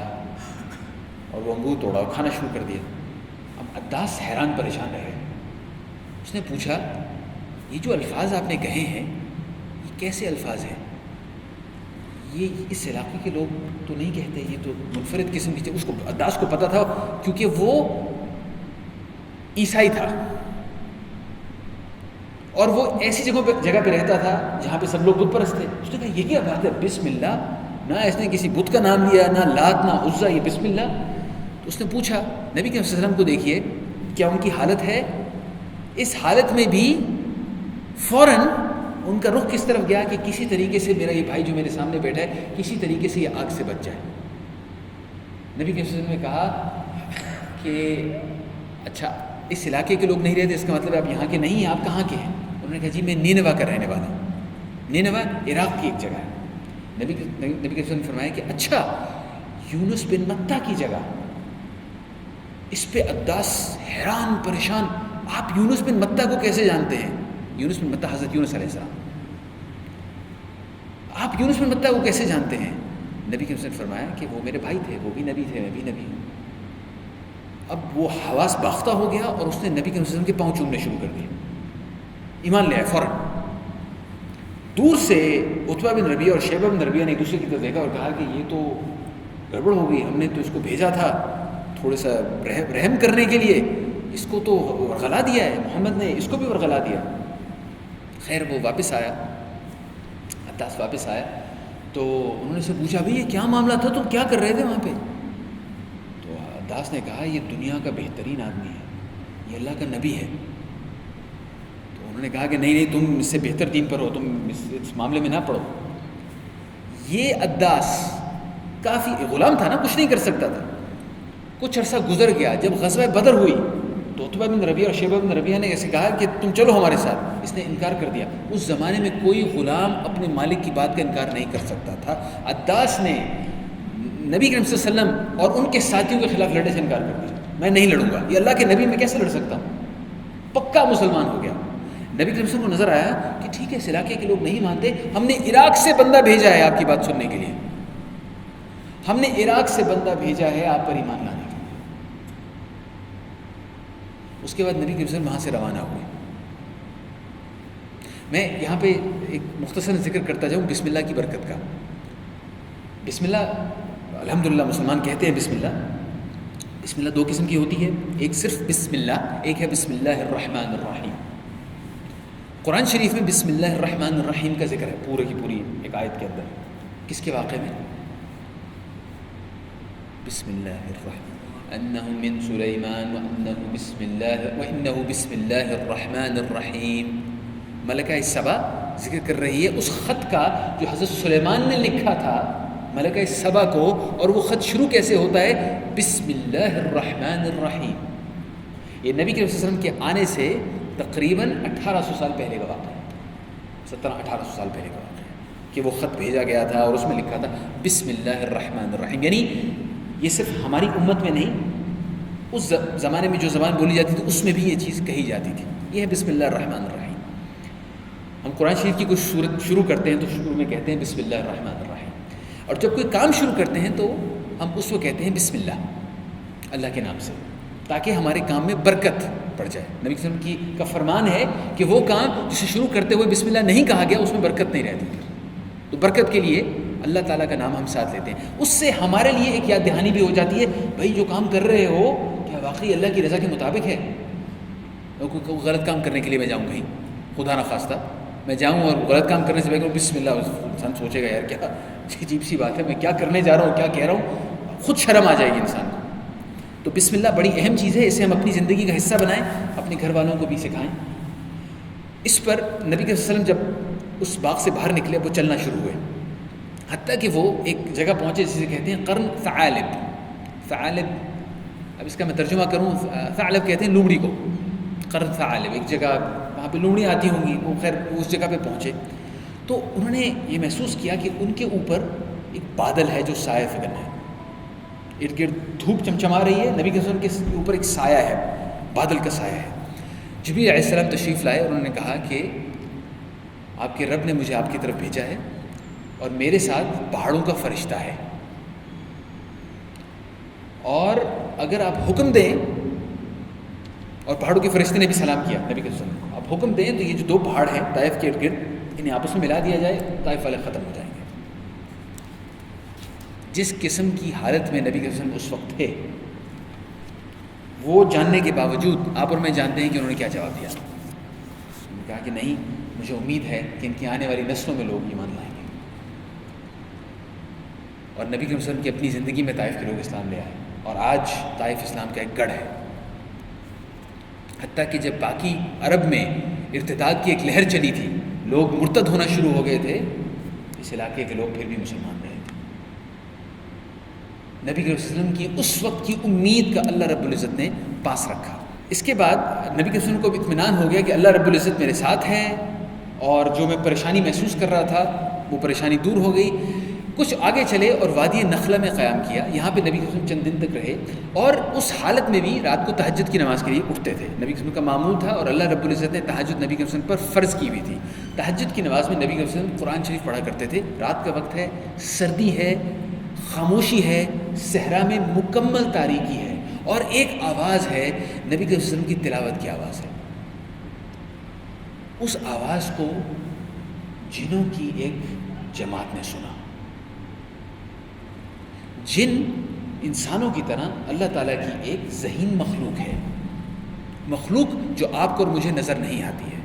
S1: اور وہ انگور توڑا اور کھانا شروع کر دیا. اب عداس حیران پریشان رہے. اس نے پوچھا یہ جو الفاظ آپ نے کہے ہیں یہ کیسے الفاظ ہیں؟ یہ اس علاقے کے لوگ تو نہیں کہتے، یہ تو منفرد قسم کی. اس کو عداس کو پتہ تھا کیونکہ وہ عیسائی تھا اور وہ ایسی جگہ پہ رہتا تھا جہاں پہ سب لوگ بت پرست تھے. اس نے کہا یہ کیا بات ہے، بسم اللہ، نہ اس نے کسی بت کا نام لیا، نہ لات نہ عزا، یہ بسم اللہ. تو اس نے پوچھا نبی کے وسلم کو دیکھیے کیا ان کی حالت ہے، اس حالت میں بھی فوراً ان کا رخ کس طرف گیا کہ کسی طریقے سے میرا یہ بھائی جو میرے سامنے بیٹھا ہے کسی طریقے سے یہ آگ سے بچ جائے. نبی کے وسلم نے کہا کہ اچھا اس علاقے کے لوگ نہیں رہتے، اس کا مطلب آپ یہاں کے نہیں ہیں، آپ کہاں کے ہیں؟ انہوں نے کہا جی میں نینوا کا رہنے والا ہوں. نینوا عراق کی ایک جگہ ہے. نبی کے وسلم نے فرمایا کہ اچھا یونس بن متہ کی جگہ. اس پہ عداس حیران پریشان، آپ یونس بن متہ کو کیسے جانتے ہیں؟ یونس بن متہ حضرت یونس علیہ السلام، آپ یونس بن متہ کو کیسے جانتے ہیں؟ نبی کے وسلم نے فرمایا کہ وہ میرے بھائی تھے، وہ بھی نبی تھے، میں بھی نبی ہوں. اب وہ حواس باختہ ہو گیا اور اس نے نبی کے وسلم کے پاؤں چومنے شروع کر دیے، ایمان لے آئے فوراً. دور سے عتبہ بن ربیعہ اور شیبہ بن ربیعہ نے ایک دوسرے کی طرف دیکھا اور کہا کہ یہ تو گڑبڑ ہو گئی، ہم نے تو اس کو بھیجا تھا تھوڑا سا رحم کرنے کے لیے، اس کو تو ورغلا دیا ہے، محمد نے اس کو بھی ورغلا دیا. خیر وہ واپس آیا، عداس واپس آیا تو انہوں نے سے پوچھا بھئی یہ کیا معاملہ تھا، تم کیا کر رہے تھے وہاں پہ؟ تو عداس نے کہا یہ دنیا کا بہترین آدمی ہے، یہ اللہ کا نبی ہے. تو انہوں نے کہا کہ نہیں تم اس سے بہتر دین پر ہو، تم اس معاملے میں نہ پڑو. یہ عداس کافی غلام تھا نا، کچھ نہیں کر سکتا تھا. کچھ عرصہ گزر گیا، جب غزوہ بدر ہوئی تو عتبہ بن ربیعہ اور شیبہ بن ربیعہ نے ایسے کہا کہ تم چلو ہمارے ساتھ. اس نے انکار کر دیا. اس زمانے میں کوئی غلام اپنے مالک کی بات کا انکار نہیں کر سکتا تھا. عداس نے نبی کریم صلی اللہ علیہ وسلم اور ان کے ساتھیوں کے خلاف لڑنے سے انکار کر دیا، میں نہیں لڑوں گا، یہ اللہ کے نبی میں کیسے لڑ سکتا ہوں. پکا مسلمان ہو گیا. نبی کریم صلی اللہ علیہ وسلم کو نظر آیا کہ ٹھیک ہے اس علاقے کے لوگ نہیں مانتے، ہم نے عراق سے بندہ بھیجا ہے آپ کی بات سننے کے لیے، ہم نے عراق سے بندہ بھیجا ہے آپ پر ایمان لانے کے لیے. اس کے بعد نبی کریم صلی اللہ علیہ وسلم وہاں سے روانہ ہوئے. میں یہاں پہ ایک مختصر ذکر کرتا جاؤں بسم اللہ کی برکت کا. بسم اللہ الحمدللہ مسلمان کہتے ہیں بسم اللہ. بسم اللہ دو قسم کی ہوتی ہے، ایک صرف بسم اللہ، ایک ہے بسم اللہ الرحمن الرحیم. قرآن شریف میں بسم اللہ الرحمن الرحیم کا ذکر ہے پورے کی پوری ایک آیت کے اندر. کس کے واقعے میں؟ بسم اللہ الرحمن انه من سلیمان وانه بسم اللہ الرحمن الرحیم. ملکہ سبا ذکر کر رہی ہے اس خط کا جو حضرت سلیمان نے لکھا تھا ملکہ سبا کو، اور وہ خط شروع کیسے ہوتا ہے؟ بسم اللہ الرحمن الرحیم. یہ نبی کے وسلم کے آنے سے تقریباً 1800 سال پہلے کا واقعہ ہے، 1700-1800 سال پہلے کا واقعہ ہے کہ وہ خط بھیجا گیا تھا اور اس میں لکھا تھا بسم اللہ الرحمن الرحیم. یعنی یہ صرف ہماری امت میں نہیں، اس زمانے میں جو زبان بولی جاتی تھی اس میں بھی یہ چیز کہی جاتی تھی. یہ ہے بسم اللہ الرحمن الرحیم. ہم قرآن شریف کی کوئی صورت شروع کرتے ہیں تو شروع میں کہتے ہیں بسم اللہ الرحمن الرحیم، اور جب کوئی کام شروع کرتے ہیں تو ہم اس کو کہتے ہیں بسم اللہ، اللہ کے نام سے، تاکہ ہمارے کام میں برکت پڑ جائے. نبی صلی اللہ علیہ وسلم کا فرمان ہے کہ وہ کام جسے شروع کرتے ہوئے بسم اللہ نہیں کہا گیا اس میں برکت نہیں رہتی. تو برکت کے لیے اللہ تعالیٰ کا نام ہم ساتھ لیتے ہیں. اس سے ہمارے لیے ایک یاد دہانی بھی ہو جاتی ہے، بھائی جو کام کر رہے ہو کیا واقعی اللہ کی رضا کے مطابق ہے؟ کوئی غلط کام کرنے کے لیے میں جاؤں کہیں، خدا نہ خواستہ میں جاؤں اور غلط کام کرنے سے پہلے بسم اللہ، انسان سوچے گا یار کیا عجیب سی بات ہے، میں کیا کرنے جا رہا ہوں، کیا کہہ رہا ہوں، خود شرم آ جائے گی انسان کو. تو بسم اللہ بڑی اہم چیز ہے، اسے ہم اپنی زندگی کا حصہ بنائیں، اپنے گھر والوں کو بھی سکھائیں. اس پر نبی کے وسلم جب اس باغ سے باہر نکلے وہ چلنا شروع ہوئے، حتیٰ کہ وہ ایک جگہ پہنچے جسے کہتے ہیں قرن ثعالب. ثعالب اب اس کا میں ترجمہ کروں، ثعلب کہتے ہیں لومڑی کو. قرن ثعالب ایک جگہ، وہاں پہ لومڑی آتی ہوں گی، وہ خیر اس جگہ پہ پہنچے تو انہوں نے یہ محسوس کیا کہ ان کے اوپر ایک بادل ہے جو سایہ فگن ہے، ارد گرد دھوپ چمچما رہی ہے، نبی کے وسلم کے اوپر ایک سایہ ہے، بادل کا سایہ ہے۔ جبریل علیہ السلام تشریف لائے اور انہوں نے کہا کہ آپ کے رب نے مجھے آپ کی طرف بھیجا ہے اور میرے ساتھ پہاڑوں کا فرشتہ ہے، اور اگر آپ حکم دیں، اور پہاڑوں کے فرشتے نے بھی سلام کیا نبی کے وسلم کو، آپ حکم دیں تو یہ جو 2 پہاڑ ہیں طائف کے ارد گرد، انہیں آپس میں ملا دیا جائے، طائف والے ختم ہو جائیں گے۔ جس قسم کی حالت میں نبی کے وسلم اس وقت تھے، وہ جاننے کے باوجود آپ اور میں جانتے ہیں کہ انہوں نے کیا جواب دیا۔ انہوں نے کہا کہ نہیں، مجھے امید ہے کہ ان کی آنے والی نسلوں میں لوگ ایمان لائیں گے، اور نبی کے وسلم کی اپنی زندگی میں طائف کے لوگ اسلام لے آئے، اور آج طائف اسلام کا ایک گڑھ ہے۔ حتیٰ کہ جب باقی عرب میں ارتداد کی ایک لہر چلی تھی، لوگ مرتد ہونا شروع ہو گئے تھے، اس علاقے کے لوگ پھر بھی مسلمان رہے تھے۔ نبی کے وسلم کی اس وقت کی امید کا اللہ رب العزت نے پاس رکھا۔ اس کے بعد نبی کے وسلم کو اطمینان ہو گیا کہ اللہ رب العزت میرے ساتھ ہے، اور جو میں پریشانی محسوس کر رہا تھا وہ پریشانی دور ہو گئی۔ کچھ آگے چلے اور وادی نخلہ میں قیام کیا، یہاں پہ نبی کے وسلم چند دن تک رہے، اور اس حالت میں بھی رات کو تہجد کی نماز کے لیے اٹھتے تھے۔ نبی کے وسلم کا معمول تھا، اور اللہ رب العزت نے تہجد نبی کے وسلم پر فرض کی ہوئی تھی۔ تہجد کی نماز میں نبی کے وسلم قرآن شریف پڑھا کرتے تھے۔ رات کا وقت ہے، سردی ہے، خاموشی ہے، صحرا میں مکمل تاریکی ہے، اور ایک آواز ہے، نبی کے وسلم کی تلاوت کی آواز ہے۔ اس آواز کو جنوں کی ایک جماعت نے سنا۔ جن انسانوں کی طرح اللہ تعالیٰ کی ایک ذہین مخلوق ہے، مخلوق جو آپ کو اور مجھے نظر نہیں آتی ہے،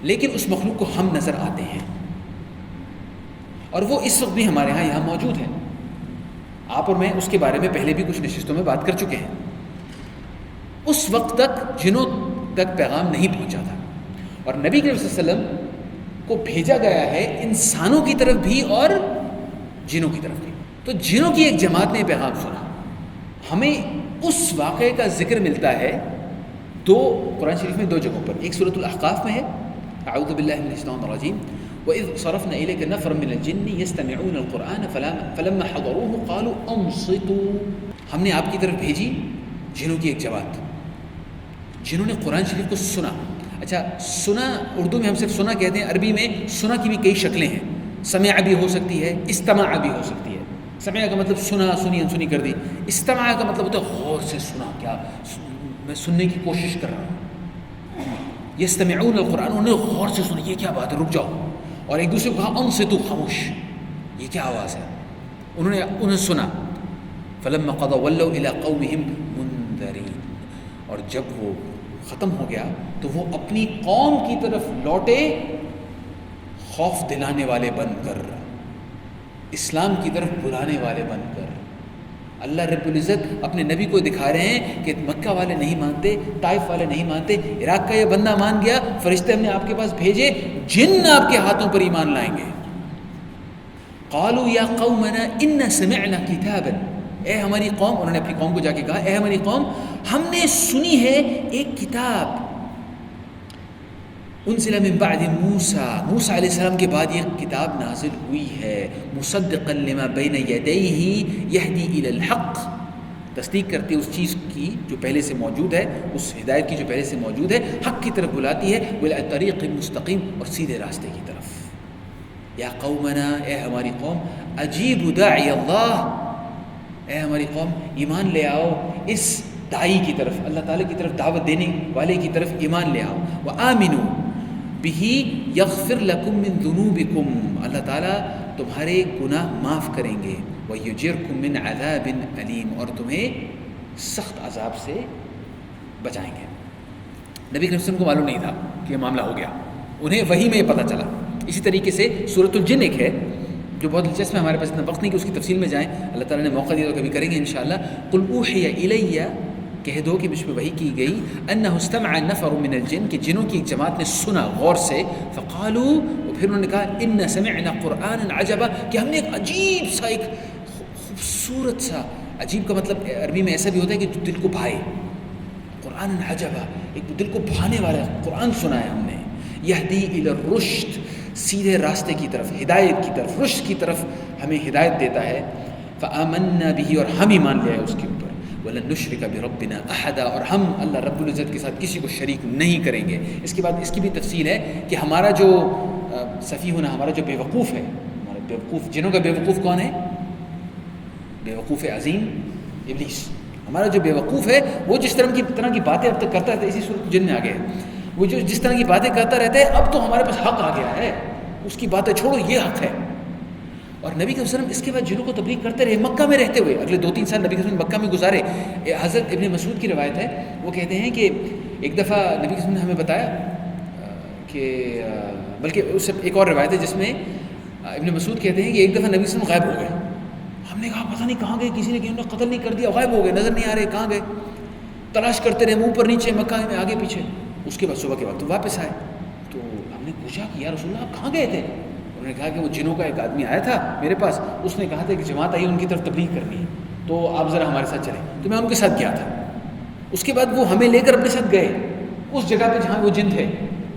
S1: لیکن اس مخلوق کو ہم نظر آتے ہیں، اور وہ اس وقت بھی ہمارے یہاں موجود ہے۔ آپ اور میں اس کے بارے میں پہلے بھی کچھ نشستوں میں بات کر چکے ہیں۔ اس وقت تک جنوں تک پیغام نہیں پہنچا تھا، اور نبی کریم صلی اللہ علیہ وسلم کو بھیجا گیا ہے انسانوں کی طرف بھی اور جنوں کی طرف بھی۔ تو جنوں کی ایک جماعت نے پیغام سنا۔ ہمیں اس واقعے کا ذکر ملتا ہے قرآن شریف میں 2 جگہوں پر، ایک سورۃ الاحقاف میں ہے، اعوذ باللہ من الشیطان الرجیم، وَإِذْ صَرَفْنَا إِلَيْكَ نَفْرًا مِنَ الْجِنِّ يَسْتَمِعُونَ الْقُرْآنَ فَلَمَّا حَضَرُوهُ قَالُوا أَنصِتُوا۔ ہم نے آپ کی طرف بھیجی جنوں کی ایک جماعت، جنہوں نے قرآن شریف کو سنا۔ اچھا، سنا اردو میں ہم صرف سنا کہتے ہیں، عربی میں سنا کی بھی کئی شکلیں ہیں۔ سمع بھی ہو سکتی ہے، استماع بھی ہو سکتی ہے۔ سمع کا مطلب سنا، سنی انسنی کر دی۔ استماع کا مطلب ہوتا ہے غور سے سنا، کیا میں سننے کی کوشش کر رہا ہوں۔ یستمعون القرآن، انہوں نے غور سے سنا، یہ کیا بات ہے، رک جاؤ۔ اور ایک دوسرے کو کہا انصتوا، خاموش، یہ کیا آواز ہے۔ انہیں سنا۔ فلما قضوا ولوا الى قومهم منذرین، اور جب وہ ختم ہو گیا تو وہ اپنی قوم کی طرف لوٹے خوف دلانے والے بن کر، اسلام کی طرف بلانے والے بن کر۔ اللہ رب العزت اپنے نبی کو دکھا رہے ہیں کہ مکہ والے نہیں مانتے، طائف والے نہیں مانتے، عراق کا یہ بندہ مان گیا، فرشتے ہم نے آپ کے پاس بھیجے، جن آپ کے ہاتھوں پر ایمان لائیں گے۔ قالوا یا قومنا ان سمعنا کتابا، اے ہماری قوم، انہوں نے اپنی قوم کو جا کے کہا، اے ہماری قوم، ہم نے سنی ہے ایک کتاب، انزل من بعد موسیٰ، موسیٰ علیہ السلام کے بعد یہ کتاب نازل ہوئی ہے، مصدقا لما بین یدیہ یہدی الی الحق، تصدیق کرتی ہے اس چیز کی جو پہلے سے موجود ہے، اس ہدایت کی جو پہلے سے موجود ہے، حق کی طرف بلاتی ہے، ولی طریق مستقیم، اور سیدھے راستے کی طرف۔ یا قومنا، اے ہماری قوم، اجیبوا داعی اللہ، اے ہماری قوم ایمان لے آؤ اس داعی کی طرف، اللہ تعالیٰ کی طرف دعوت دینے والے کی طرف ایمان لے آؤ۔ وآمنوا بہ یغفر لکم من ذنوبکم، اللہ تعالیٰ تمہارے گناہ معاف کریں گے، ویجرکم من عذاب علیم، اور تمہیں سخت عذاب سے بچائیں گے۔ نبی کریم صلی اللہ علیہ وسلم کو معلوم نہیں تھا کہ یہ معاملہ ہو گیا، انہیں وحی میں یہ پتہ چلا۔ اسی طریقے سے سورۃ الجن ایک ہے جو بہت دلچسپ ہے، ہمارے پاس اتنا وقت نہیں کہ اس کی تفصیل میں جائیں، اللہ تعالیٰ نے موقع دیا تو کبھی کریں گے انشاءاللہ۔ قل اوحی الی، کہہ دو کہ مجھ پہ وحی کی گئی، انہ استمع نفر من الجن، کہ جنوں کی ایک جماعت نے سنا غور سے، فقالوا، اور پھر انہوں نے کہا، ان سمعنا قرآنا عجبا، کہ ہم نے ایک عجیب سا، ایک خوبصورت سا، عجیب کا مطلب عربی میں ایسا بھی ہوتا ہے کہ جو دل کو بھائے، قرآن عجبا، ایک دل کو بھانے والا قرآن سنا ہے ہم نے، یہدی الی الرشد، سیدھے راستے کی طرف، ہدایت کی طرف، رشد کی طرف ہمیں ہدایت دیتا ہے. فآمنا به، اور ہم ایمان لے آئے اس کے اوپر. وَلَن نُشْرِكَ بِرَبِّنَا أَحَدًا، اور ہم اللہ رب العزت کے ساتھ کسی کو شریک نہیں کریں گے. اس کے بعد اس کی بھی تفصیل ہے کہ ہمارا جو سفیہ ہونا، ہمارا جو بیوقوف ہے، ہمارا بیوقوف، جنوں کا بیوقوف کون ہے؟ بیوقوف عظیم ابلیس. ہمارا جو بیوقوف ہے وہ جس طرح کی باتیں اب تک کرتا رہتا ہے، اسی صورت جن میں آ گیا ہے، وہ جو جس طرح کی باتیں کرتا رہتا ہے، اب تو ہمارے پاس حق آ گیا ہے، اس کی باتیں چھوڑو، یہ حق ہے. اور نبی صلی اللہ علیہ وسلم اس کے بعد جنوں کو تبلیغ کرتے رہے مکہ میں رہتے ہوئے. اگلے 2-3 سال نبی صلی اللہ علیہ وسلم مکہ میں گزارے. حضرت ابن مسعود کی روایت ہے، وہ کہتے ہیں کہ ایک دفعہ نبی صلی اللہ علیہ وسلم نے ہمیں بتایا کہ، بلکہ اس سے ایک اور روایت ہے جس میں ابن مسعود کہتے ہیں کہ ایک دفعہ نبی صلی اللہ علیہ وسلم غائب ہو گئے. ہم نے کہا پتہ نہیں کہاں گئے، کسی نے کہ انہوں نے قتل نہیں کر دیا، غائب ہو گئے، نظر نہیں آ رہے، کہاں گئے. تلاش کرتے رہے اوپر نیچے، مکہ میں آگے پیچھے. اس کے بعد صبح کے وقت واپس آئے. تو ہم نے پوچھا کہ یا رسول اللہ آپ کہاں گئے تھے؟ انہوں نے کہا کہ وہ جنوں کا ایک آدمی آیا تھا میرے پاس، اس نے کہا تھا کہ جماعت آئی ان کی طرف تبلیغ کرنی ہے، تو آپ ذرا ہمارے ساتھ چلیں. تو میں ان کے ساتھ گیا تھا. اس کے بعد وہ ہمیں لے کر اپنے ساتھ گئے اس جگہ پہ جہاں وہ جن تھے،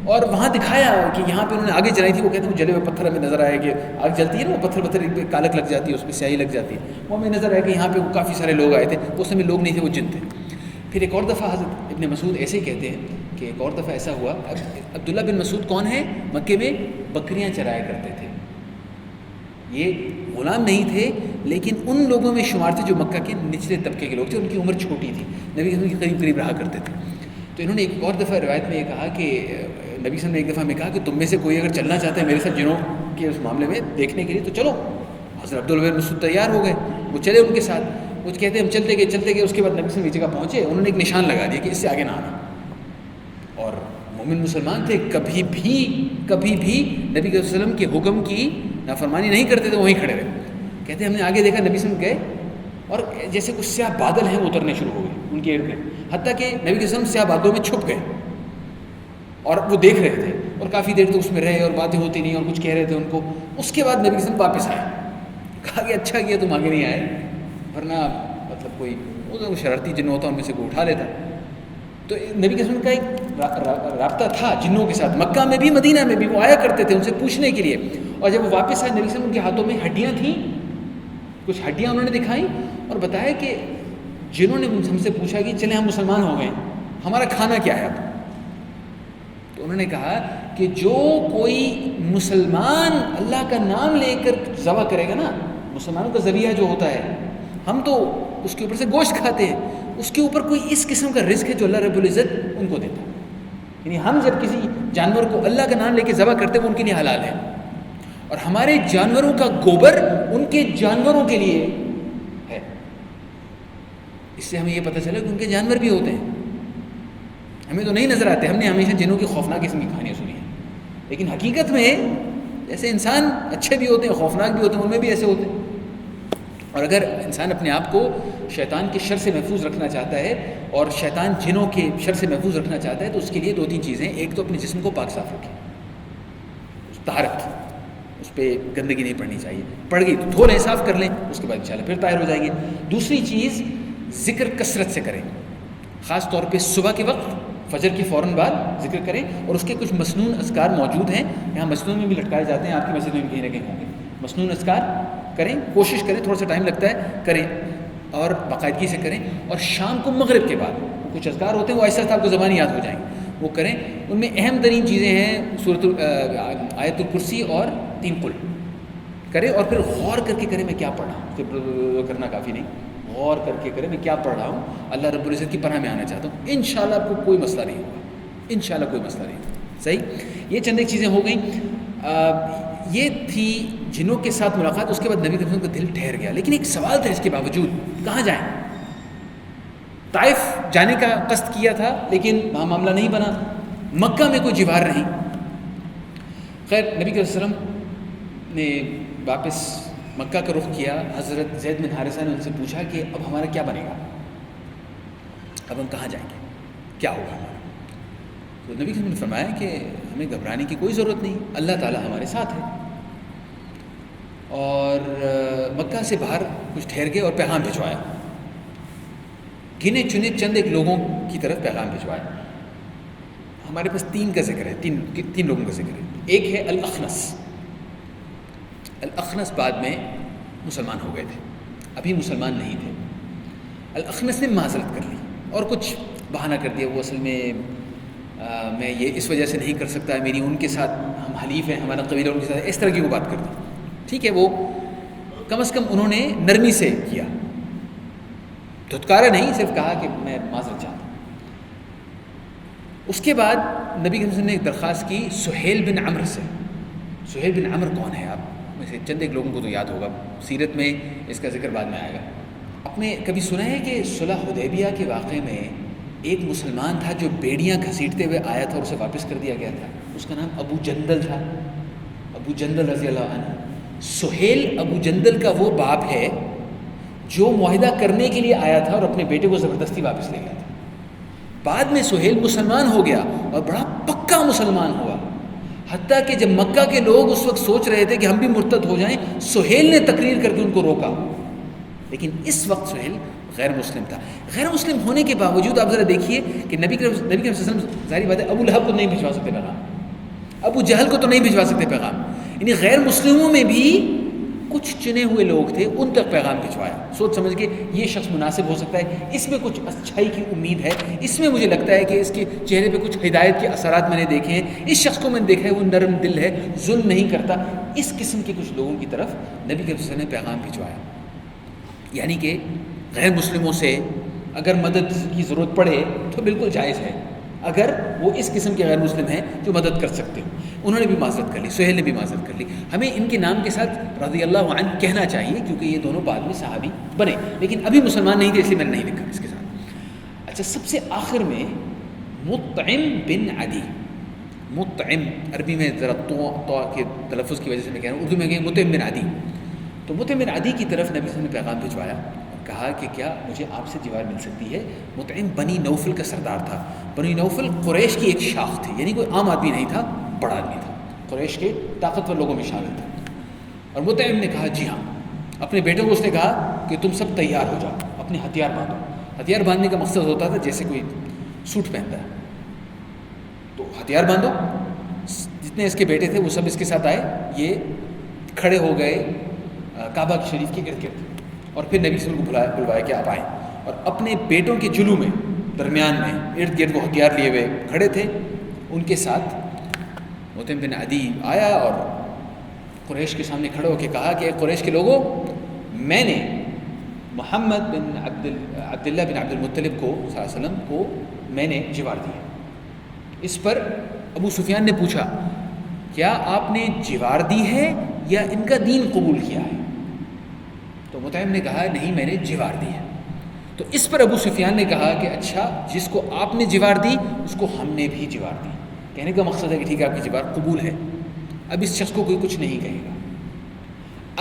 S1: اور وہاں دکھایا کہ یہاں پہ انہوں نے آگے جلائی تھی. وہ کہتے ہیں وہ جلے ہوئے پتھر ہمیں نظر آئے کہ آگ جلتی ہے نا، وہ پتھر کالک لگ جاتی ہے، اس میں سیاہی لگ جاتی ہے. وہ ہمیں نظر آیا کہ یہاں پہ کافی سارے لوگ آئے تھے. اس میں لوگ نہیں تھے، وہ جن تھے. پھر ایک اور دفعہ حضرت ابن مسعود ایسے ہی کہتے ہیں کہ ایک اور دفعہ ایسا ہوا. عبداللہ بن مسعود کون ہیں؟ مکے میں بکریاں چرایا کرتے تھے. یہ غلام نہیں تھے لیکن ان لوگوں میں شمار تھے جو مکہ کے نچلے طبقے کے لوگ تھے. ان کی عمر چھوٹی تھی، نبی کے قریب قریب رہا کرتے تھے. تو انہوں نے ایک اور دفعہ روایت میں یہ کہا کہ نبی صلی اللہ علیہ وسلم نے ایک دفعہ میں کہا کہ تم میں سے کوئی اگر چلنا چاہتا ہے میرے ساتھ جنوں کے اس معاملے میں دیکھنے کے لیے تو چلو. حضرت عبداللہ بن مسعود تیار ہو گئے، وہ چلے ان کے ساتھ. وہ کہتے ہیں ہم چلتے گئے. اس کے بعد نبی صلی اللہ علیہ وسلم کی جگہ پہنچے، انہوں نے ایک نشان لگا دیا کہ اس سے آگے نہ آنا. اور مومن مسلمان تھے، کبھی بھی نبی صلی اللہ علیہ وسلم کے حکم کی نافرمانی نہیں کرتے تھے، وہیں کھڑے رہے. کہتے ہیں ہم نے آگے دیکھا نبی صلی اللہ علیہ وسلم گئے اور جیسے کچھ سیاہ بادل ہیں وہ اترنے شروع ہو گئے ان کے ارد گرد، حتیٰ کہ نبی صلی اللہ علیہ وسلم سیاہ بادلوں میں چھپ گئے اور وہ دیکھ رہے تھے. اور کافی دیر تو اس میں رہے اور باتیں ہوتی نہیں اور کچھ کہہ رہے تھے ان کو. اس کے بعد نبی صلی اللہ علیہ وسلم واپس آئے. کہا کہ اچھا کیا تم آگے نہیں آئے، ورنہ مطلب کوئی وہ شرارتی جن ہوتا ان میں سے کوئی اٹھا لیتا. تو نبی صلی اللہ علیہ وسلم کا ایک رابطہ تھا جنوں کے ساتھ، مکہ میں بھی مدینہ میں بھی. وہ آیا کرتے تھے ان سے پوچھنے کے لیے. اور جب وہ واپس آئے، نبی صلی اللہ علیہ وسلم کے ہاتھوں میں ہڈیاں تھیں، کچھ ہڈیاں انہوں نے دکھائیں اور بتایا کہ جنہوں نے ہم سے پوچھا کہ چلیں ہم مسلمان ہو گئے، ہمارا کھانا کیا ہے اب؟ تو انہوں نے کہا کہ جو کوئی مسلمان اللہ کا نام لے کر ذبح کرے گا نا، مسلمانوں کا ذبیحہ جو ہوتا ہے، ہم تو اس کے اوپر سے گوشت کھاتے ہیں، اس کے اوپر کوئی اس قسم کا رزق ہے جو اللہ رب العزت ان کو دیتا ہے. یعنی ہم جب کسی جانور کو اللہ کا نام لے کے ذبح کرتے ہیں وہ ان کے لیے حلال ہے، اور ہمارے جانوروں کا گوبر ان کے جانوروں کے لیے ہے. اس سے ہمیں یہ پتہ چلا کہ ان کے جانور بھی ہوتے ہیں، ہمیں تو نہیں نظر آتے. ہم نے ہمیشہ جنوں کی خوفناک قسم کی کہانیاں سنی ہیں، لیکن حقیقت میں جیسے انسان اچھے بھی ہوتے ہیں، خوفناک بھی ہوتے ہیں، ان میں بھی ایسے ہوتے ہیں. اور اگر انسان اپنے آپ کو شیطان کے شر سے محفوظ رکھنا چاہتا ہے اور شیطان جنوں کے شر سے محفوظ رکھنا چاہتا ہے تو اس کے لیے 2-3 چیزیں. ایک تو اپنے جسم کو پاک صاف رکھے، طہارت، اس پہ گندگی نہیں پڑنی چاہیے. پڑ گئی تو دھو لیں، صاف کر لیں، اس کے بعد انشاءاللہ پھر طاہر ہو جائیں گے. دوسری چیز ذکر کثرت سے کریں، خاص طور پہ صبح کے وقت، فجر کے فوراً بعد ذکر کریں. اور اس کے کچھ مسنون اذکار موجود ہیں، یہاں مسنون میں بھی لٹکائے جاتے ہیں، آپ کی مسجد میں کہیں نہ کہیں ہوں گے. مسنون اذکار کریں، کوشش کریں، تھوڑا سا ٹائم لگتا ہے، کریں اور باقاعدگی سے کریں. اور شام کو مغرب کے بعد کچھ اذکار ہوتے ہیں وہ ایسا آپ کو زبانی یاد ہو جائیں گے، وہ کریں. ان میں اہم ترین چیزیں ہیں آیت الکرسی اور 3 قل کریں. اور پھر غور کر کے کریں میں کیا پڑھ رہا ہوں، صرف کرنا کافی نہیں، غور کر کے کریں میں کیا پڑھ رہا ہوں، اللہ رب العزت کی پناہ میں آنا چاہتا ہوں. انشاءاللہ آپ کو کوئی مسئلہ نہیں ہوگا، انشاءاللہ کوئی مسئلہ نہیں ہوگا. صحیح، یہ چند ایک چیزیں ہو گئیں. یہ تھی جنوں کے ساتھ ملاقات. اس کے بعد نبی صلی اللہ علیہ وسلم کا دل ٹھہر گیا، لیکن ایک سوال تھا اس کے باوجود، کہاں جائیں؟ طائف جانے کا قصد کیا تھا لیکن وہاں معاملہ نہیں بنا، مکہ میں کوئی جوار نہیں. خیر نبی صلی اللہ علیہ وسلم نے واپس مکہ کا رخ کیا. حضرت زید بن حارثہ نے ان سے پوچھا کہ اب ہمارا کیا بنے گا، اب ہم کہاں جائیں گے، کیا ہوگا ہمارا؟ تو نبی صلی اللہ علیہ وسلم نے فرمایا کہ ہمیں گھبرانے کی کوئی ضرورت نہیں، اللہ تعالیٰ ہمارے ساتھ ہے. اور مکہ سے باہر کچھ ٹھہر گئے اور پیغام بھجوایا، گنے چنے چند ایک لوگوں کی طرف پیغام بھجوایا. ہمارے پاس تین کا ذکر ہے، تین لوگوں کا ذکر ہے. ایک ہے الاخنس. الاخنس بعد میں مسلمان ہو گئے تھے، ابھی مسلمان نہیں تھے. الاخنس نے معذرت کر لی اور کچھ بہانہ کر دیا، وہ اصل میں میں یہ اس وجہ سے نہیں کر سکتا، میری ان کے ساتھ ہم حلیف ہیں، ہمارا قبیلہ ان کے ساتھ، اس طرح کی وہ بات کر دی. ٹھیک ہے، وہ کم از کم انہوں نے نرمی سے کیا، دھتکارا نہیں، صرف کہا کہ میں معذرت چاہتا ہوں. اس کے بعد نبی کریم صلی اللہ علیہ وسلم نے ایک درخواست کی سہیل بن عمرو سے. سہیل بن عمرو کون ہے؟ آپ میں سے چند ایک لوگوں کو تو یاد ہوگا، سیرت میں اس کا ذکر بعد میں آئے گا. آپ نے کبھی سنا ہے کہ صلح حدیبیہ کے واقعے میں ایک مسلمان تھا جو بیڑیاں گھسیٹتے ہوئے آیا تھا اور اسے واپس کر دیا گیا تھا؟ اس کا نام ابو جندل تھا، ابو جندل رضی اللہ عنہ. سہیل ابو جندل کا وہ باپ ہے جو معاہدہ کرنے کے لیے آیا تھا اور اپنے بیٹے کو زبردستی واپس لے گیا تھا. بعد میں سہیل مسلمان ہو گیا اور بڑا پکا مسلمان ہوا، حتیٰ کہ جب مکہ کے لوگ اس وقت سوچ رہے تھے کہ ہم بھی مرتد ہو جائیں، سہیل نے تقریر کر کے ان کو روکا. لیکن اس وقت سہیل غیر مسلم تھا. غیر مسلم ہونے کے باوجود آپ ذرا دیکھیے کہ نبی کریم صلی اللہ علیہ وسلم، ظاہری بات ہے، ابو لہب کو نہیں بھجوا سکتے پیغام، ابو جہل کو تو نہیں بھجوا سکتے پیغام، یعنی غیر مسلموں میں بھی کچھ چنے ہوئے لوگ تھے، ان تک پیغام بھجوایا، سوچ سمجھ کے یہ شخص مناسب ہو سکتا ہے، اس میں کچھ اچھائی کی امید ہے، اس میں مجھے لگتا ہے کہ اس کے چہرے پہ کچھ ہدایت کے اثرات میں نے دیکھے ہیں، اس شخص کو میں نے دیکھا ہے وہ نرم دل ہے، ظلم نہیں کرتا. اس قسم کے کچھ لوگوں کی طرف نبی کے وسلم نے پیغام بھجوایا. یعنی کہ غیر مسلموں سے اگر مدد کی ضرورت پڑے تو بالکل جائز ہے، اگر وہ اس قسم کے غیر مسلم ہیں جو مدد کر سکتے ہوں. انہوں نے بھی معذرت کر لی، سہیل نے بھی معذرت کر لی. ہمیں ان کے نام کے ساتھ رضی اللہ عنہ کہنا چاہیے کیونکہ یہ دونوں بعد میں صحابی بنے، لیکن ابھی مسلمان نہیں تھے، اس لیے میں نے نہیں لکھا اس کے ساتھ. اچھا، سب سے آخر میں مطعم بن عدی. مطعم عربی میں ذرا تو کے تلفظ کی وجہ سے میں کہہ رہا ہوں، اردو میں کہیں مطعم بن عدی. تو مطعم بن عدی کی طرف نبی صلی اللہ علیہ وسلم نے پیغام بھجوایا، کہا کہ کیا مجھے آپ سے جوار مل سکتی ہے؟ مطعم بنی نوفل کا سردار تھا. بنی نوفل قریش کی ایک شاخ تھی، یعنی کوئی عام آدمی نہیں تھا، بڑا آدمی تھا، قریش کے طاقتور لوگوں میں شامل تھا. اور مطعم نے کہا جی ہاں. اپنے بیٹوں کو اس نے کہا کہ تم سب تیار ہو جاؤ، اپنے ہتھیار باندھو. ہتھیار باندھنے کا مقصد ہوتا تھا جیسے کوئی سوٹ پہنتا ہے تو ہتھیار باندھو. جتنے اس کے بیٹے تھے وہ سب اس کے ساتھ آئے، یہ کھڑے ہو گئے کعبہ شریف کے ارد گرد، اور پھر نبی صلی اللہ علیہ وسلم کو بلوایا کہ آپ آئیں. اور اپنے بیٹوں کے جلو میں درمیان میں ارد گرد وہ ہتھیار لیے ہوئے کھڑے تھے، ان کے ساتھ مطعم بن عدی آیا اور قریش کے سامنے کھڑے ہو کے کہا کہ قریش کے لوگوں، میں نے محمد بن عبداللہ بن عبد المطلب کو صلی اللہ علیہ وسلم کو میں نے جوار دی. اس پر ابو سفیان نے پوچھا کیا آپ نے جوار دی ہے یا ان کا دین قبول کیا ہے؟ تو مطعم نے کہا نہیں، میں نے جوار دی ہے. تو اس پر ابو سفیان نے کہا کہ اچھا، جس کو آپ نے جوار دی اس کو ہم نے بھی جوار دی. کہنے کا مقصد ہے کہ ٹھیک ہے، آپ کی جوار قبول ہے. اب اس شخص کو کوئی کچھ نہیں کہے گا.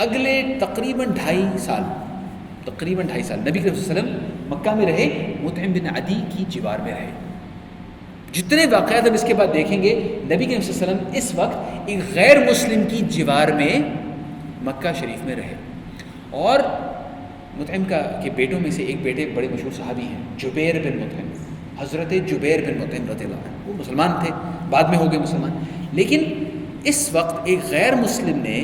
S1: اگلے تقریباً 2.5 سال نبی کریم صلی اللہ علیہ وسلم مکہ میں رہے، مطعم بن عدی کی جوار میں رہے. جتنے واقعات اب اس کے بعد دیکھیں گے، نبی کریم صلی اللہ علیہ وسلم اس وقت ایک غیر مسلم کی جوار میں مکہ شریف میں رہے. اور مطعم کے بیٹوں میں سے ایک بیٹے بڑے مشہور صحابی ہیں، جبیر بن مطعم، حضرت جبیر بن مطعم رضی اللہ عنہ. وہ مسلمان تھے، بعد میں ہو گئے مسلمان. لیکن اس وقت ایک غیر مسلم نے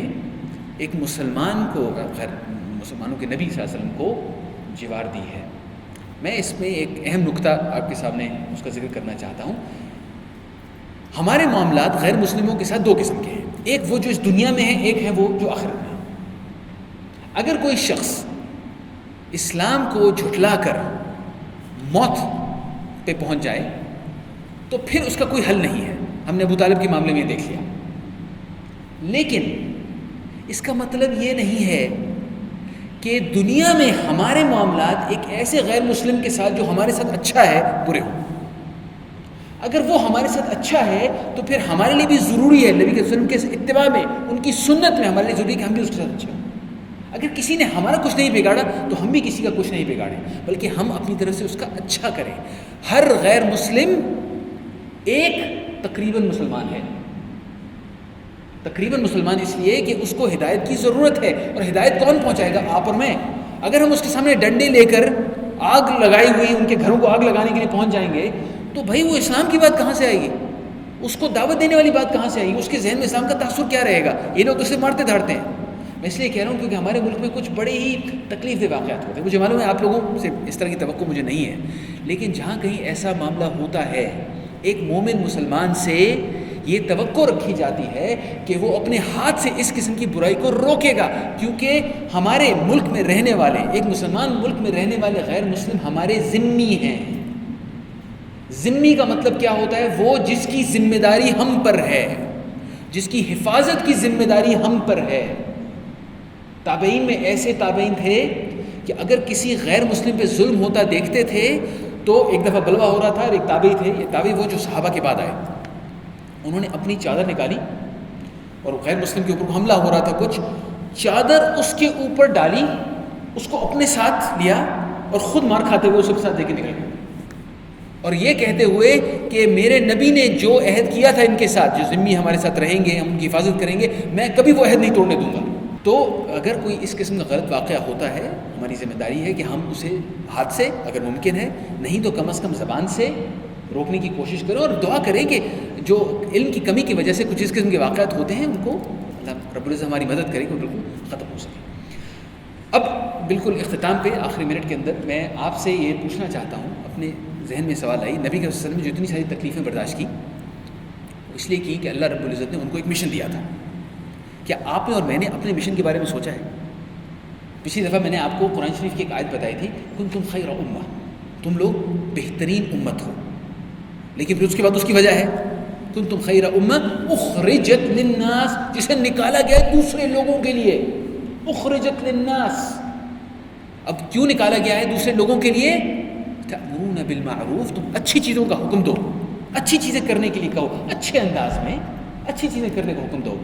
S1: ایک مسلمان کو، غیر مسلمانوں کے نبی صلی اللہ علیہ وسلم کو جوار دی ہے. میں اس میں ایک اہم نقطہ آپ کے سامنے اس کا ذکر کرنا چاہتا ہوں. ہمارے معاملات غیر مسلموں کے ساتھ 2 قسم کے ہیں، ایک وہ جو اس دنیا میں ہیں، ایک ہے وہ جو آخرت میں ہیں. اگر کوئی شخص اسلام کو جھٹلا کر موت پہ پہنچ جائے تو پھر اس کا کوئی حل نہیں ہے. ہم نے ابو طالب کے معاملے میں دیکھ لیا. لیکن اس کا مطلب یہ نہیں ہے کہ دنیا میں ہمارے معاملات ایک ایسے غیر مسلم کے ساتھ جو ہمارے ساتھ اچھا ہے برے ہوں. اگر وہ ہمارے ساتھ اچھا ہے تو پھر ہمارے لیے بھی ضروری ہے، نبی کے وسلم کے اتباع میں، ان کی سنت میں ہمارے لیے ضروری ہے کہ ہم بھی اس کے ساتھ اچھا ہوں. اگر کسی نے ہمارا کچھ نہیں بگاڑا تو ہم بھی کسی کا کچھ نہیں بگاڑیں، بلکہ ہم اپنی طرف سے اس کا اچھا کریں. ہر غیر مسلم ایک تقریباً مسلمان ہے. تقریباً مسلمان اس لیے کہ اس کو ہدایت کی ضرورت ہے، اور ہدایت کون پہنچائے گا؟ آپ اور میں. اگر ہم اس کے سامنے ڈنڈے لے کر آگ لگائی ہوئی ان کے گھروں کو آگ لگانے کے لیے پہنچ جائیں گے تو بھائی وہ اسلام کی بات کہاں سے آئے گی؟ اس کو دعوت دینے والی بات کہاں سے آئی؟ اس کے ذہن میں اسلام کا تاثر کیا رہے گا؟ یہ لوگ اسے مارتے دھاڑتے ہیں. میں اس لیے کہہ رہا ہوں کیونکہ ہمارے ملک میں کچھ بڑے ہی تکلیف دہ واقعات ہوتے ہیں. مجھے معلوم ہے آپ لوگوں سے اس طرح کی توقع مجھے نہیں ہے، لیکن جہاں کہیں ایسا معاملہ ہوتا ہے ایک مومن مسلمان سے یہ توقع رکھی جاتی ہے کہ وہ اپنے ہاتھ سے اس قسم کی برائی کو روکے گا، کیونکہ ہمارے ملک میں رہنے والے، ایک مسلمان ملک میں رہنے والے غیر مسلم ہمارے ذمہ ہیں. ذمہ کا مطلب کیا ہوتا ہے؟ وہ جس کی ذمہ داری ہم پر ہے، جس کی حفاظت کی ذمہ داری ہم پر ہے. تابعین میں ایسے تابعین تھے کہ اگر کسی غیر مسلم پہ ظلم ہوتا دیکھتے تھے تو ایک دفعہ بلوہ ہو رہا تھا اور ایک تابعی تھے، یہ تابعی وہ جو صحابہ کے بعد آئے، انہوں نے اپنی چادر نکالی اور غیر مسلم کے اوپر حملہ ہو رہا تھا، کچھ چادر اس کے اوپر ڈالی، اس کو اپنے ساتھ لیا اور خود مار کھاتے ہوئے اسے ساتھ دے کے نکل گئے، اور یہ کہتے ہوئے کہ میرے نبی نے جو عہد کیا تھا ان کے ساتھ، جو ذمہ ہمارے ساتھ رہیں گے، ہم ان کی حفاظت کریں گے، میں کبھی وہ عہد نہیں توڑنے دوں گا. تو اگر کوئی اس قسم کا غلط واقعہ ہوتا ہے، ہماری ذمہ داری ہے کہ ہم اسے ہاتھ سے اگر ممکن ہے، نہیں تو کم از کم زبان سے روکنے کی کوشش کریں، اور دعا کریں کہ جو علم کی کمی کی وجہ سے کچھ اس قسم کے واقعات ہوتے ہیں ان کو اللہ رب العزت ہماری مدد کرے کہ وہ بالکل ختم ہو سکے. اب بالکل اختتام پہ آخری منٹ کے اندر میں آپ سے یہ پوچھنا چاہتا ہوں، اپنے ذہن میں سوال آئی، نبی کے وسلم نے جو اتنی ساری تکلیفیں برداشت کی اس لیے کی کہ اللہ رب العزت نے ان کو ایک مشن دیا تھا. کیا آپ نے اور میں نے اپنے مشن کے بارے میں سوچا ہے؟ پچھلی دفعہ میں نے آپ کو قرآن شریف کی ایک آیت بتائی تھی، کنتم خیر امہ، تم لوگ بہترین امت ہو، لیکن پھر اس کے بعد اس کی وجہ ہے کنتم خیر امہ اخرجت للناس، جسے نکالا گیا ہے دوسرے لوگوں کے لیے. اخرجت للناس، اب کیوں نکالا گیا ہے دوسرے لوگوں کے لیے؟ تأمرون بالمعروف، تم اچھی چیزوں کا حکم دو، اچھی چیزیں کرنے کے لیے کہو، اچھے انداز میں اچھی چیزیں کرنے کا حکم دو.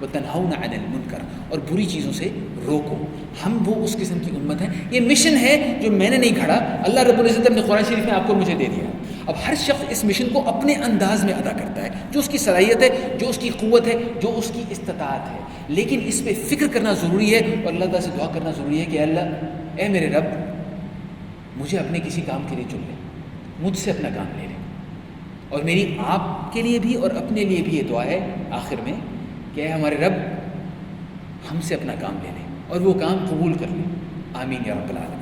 S1: وتنہون عن المنکر، اور بری چیزوں سے روکو. ہم وہ اس قسم کی امت ہیں. یہ مشن ہے جو میں نے نہیں گھڑا، اللہ رب العزت نے قرآن شریف میں آپ کو مجھے دے دیا. اب ہر شخص اس مشن کو اپنے انداز میں ادا کرتا ہے، جو اس کی صلاحیت ہے، جو اس کی قوت ہے، جو اس کی استطاعت ہے. لیکن اس پہ فکر کرنا ضروری ہے اور اللہ تعالیٰ سے دعا کرنا ضروری ہے کہ اللہ اے میرے رب مجھے اپنے کسی کام کے لیے چن لے، مجھ سے اپنا کام لے لے. اور میری آپ کے لیے بھی اور اپنے لیے بھی یہ دعا ہے آخر میں کہ اے ہمارے رب ہم سے اپنا کام لے لے اور وہ کام قبول کر لے. آمین یا رب العالمین.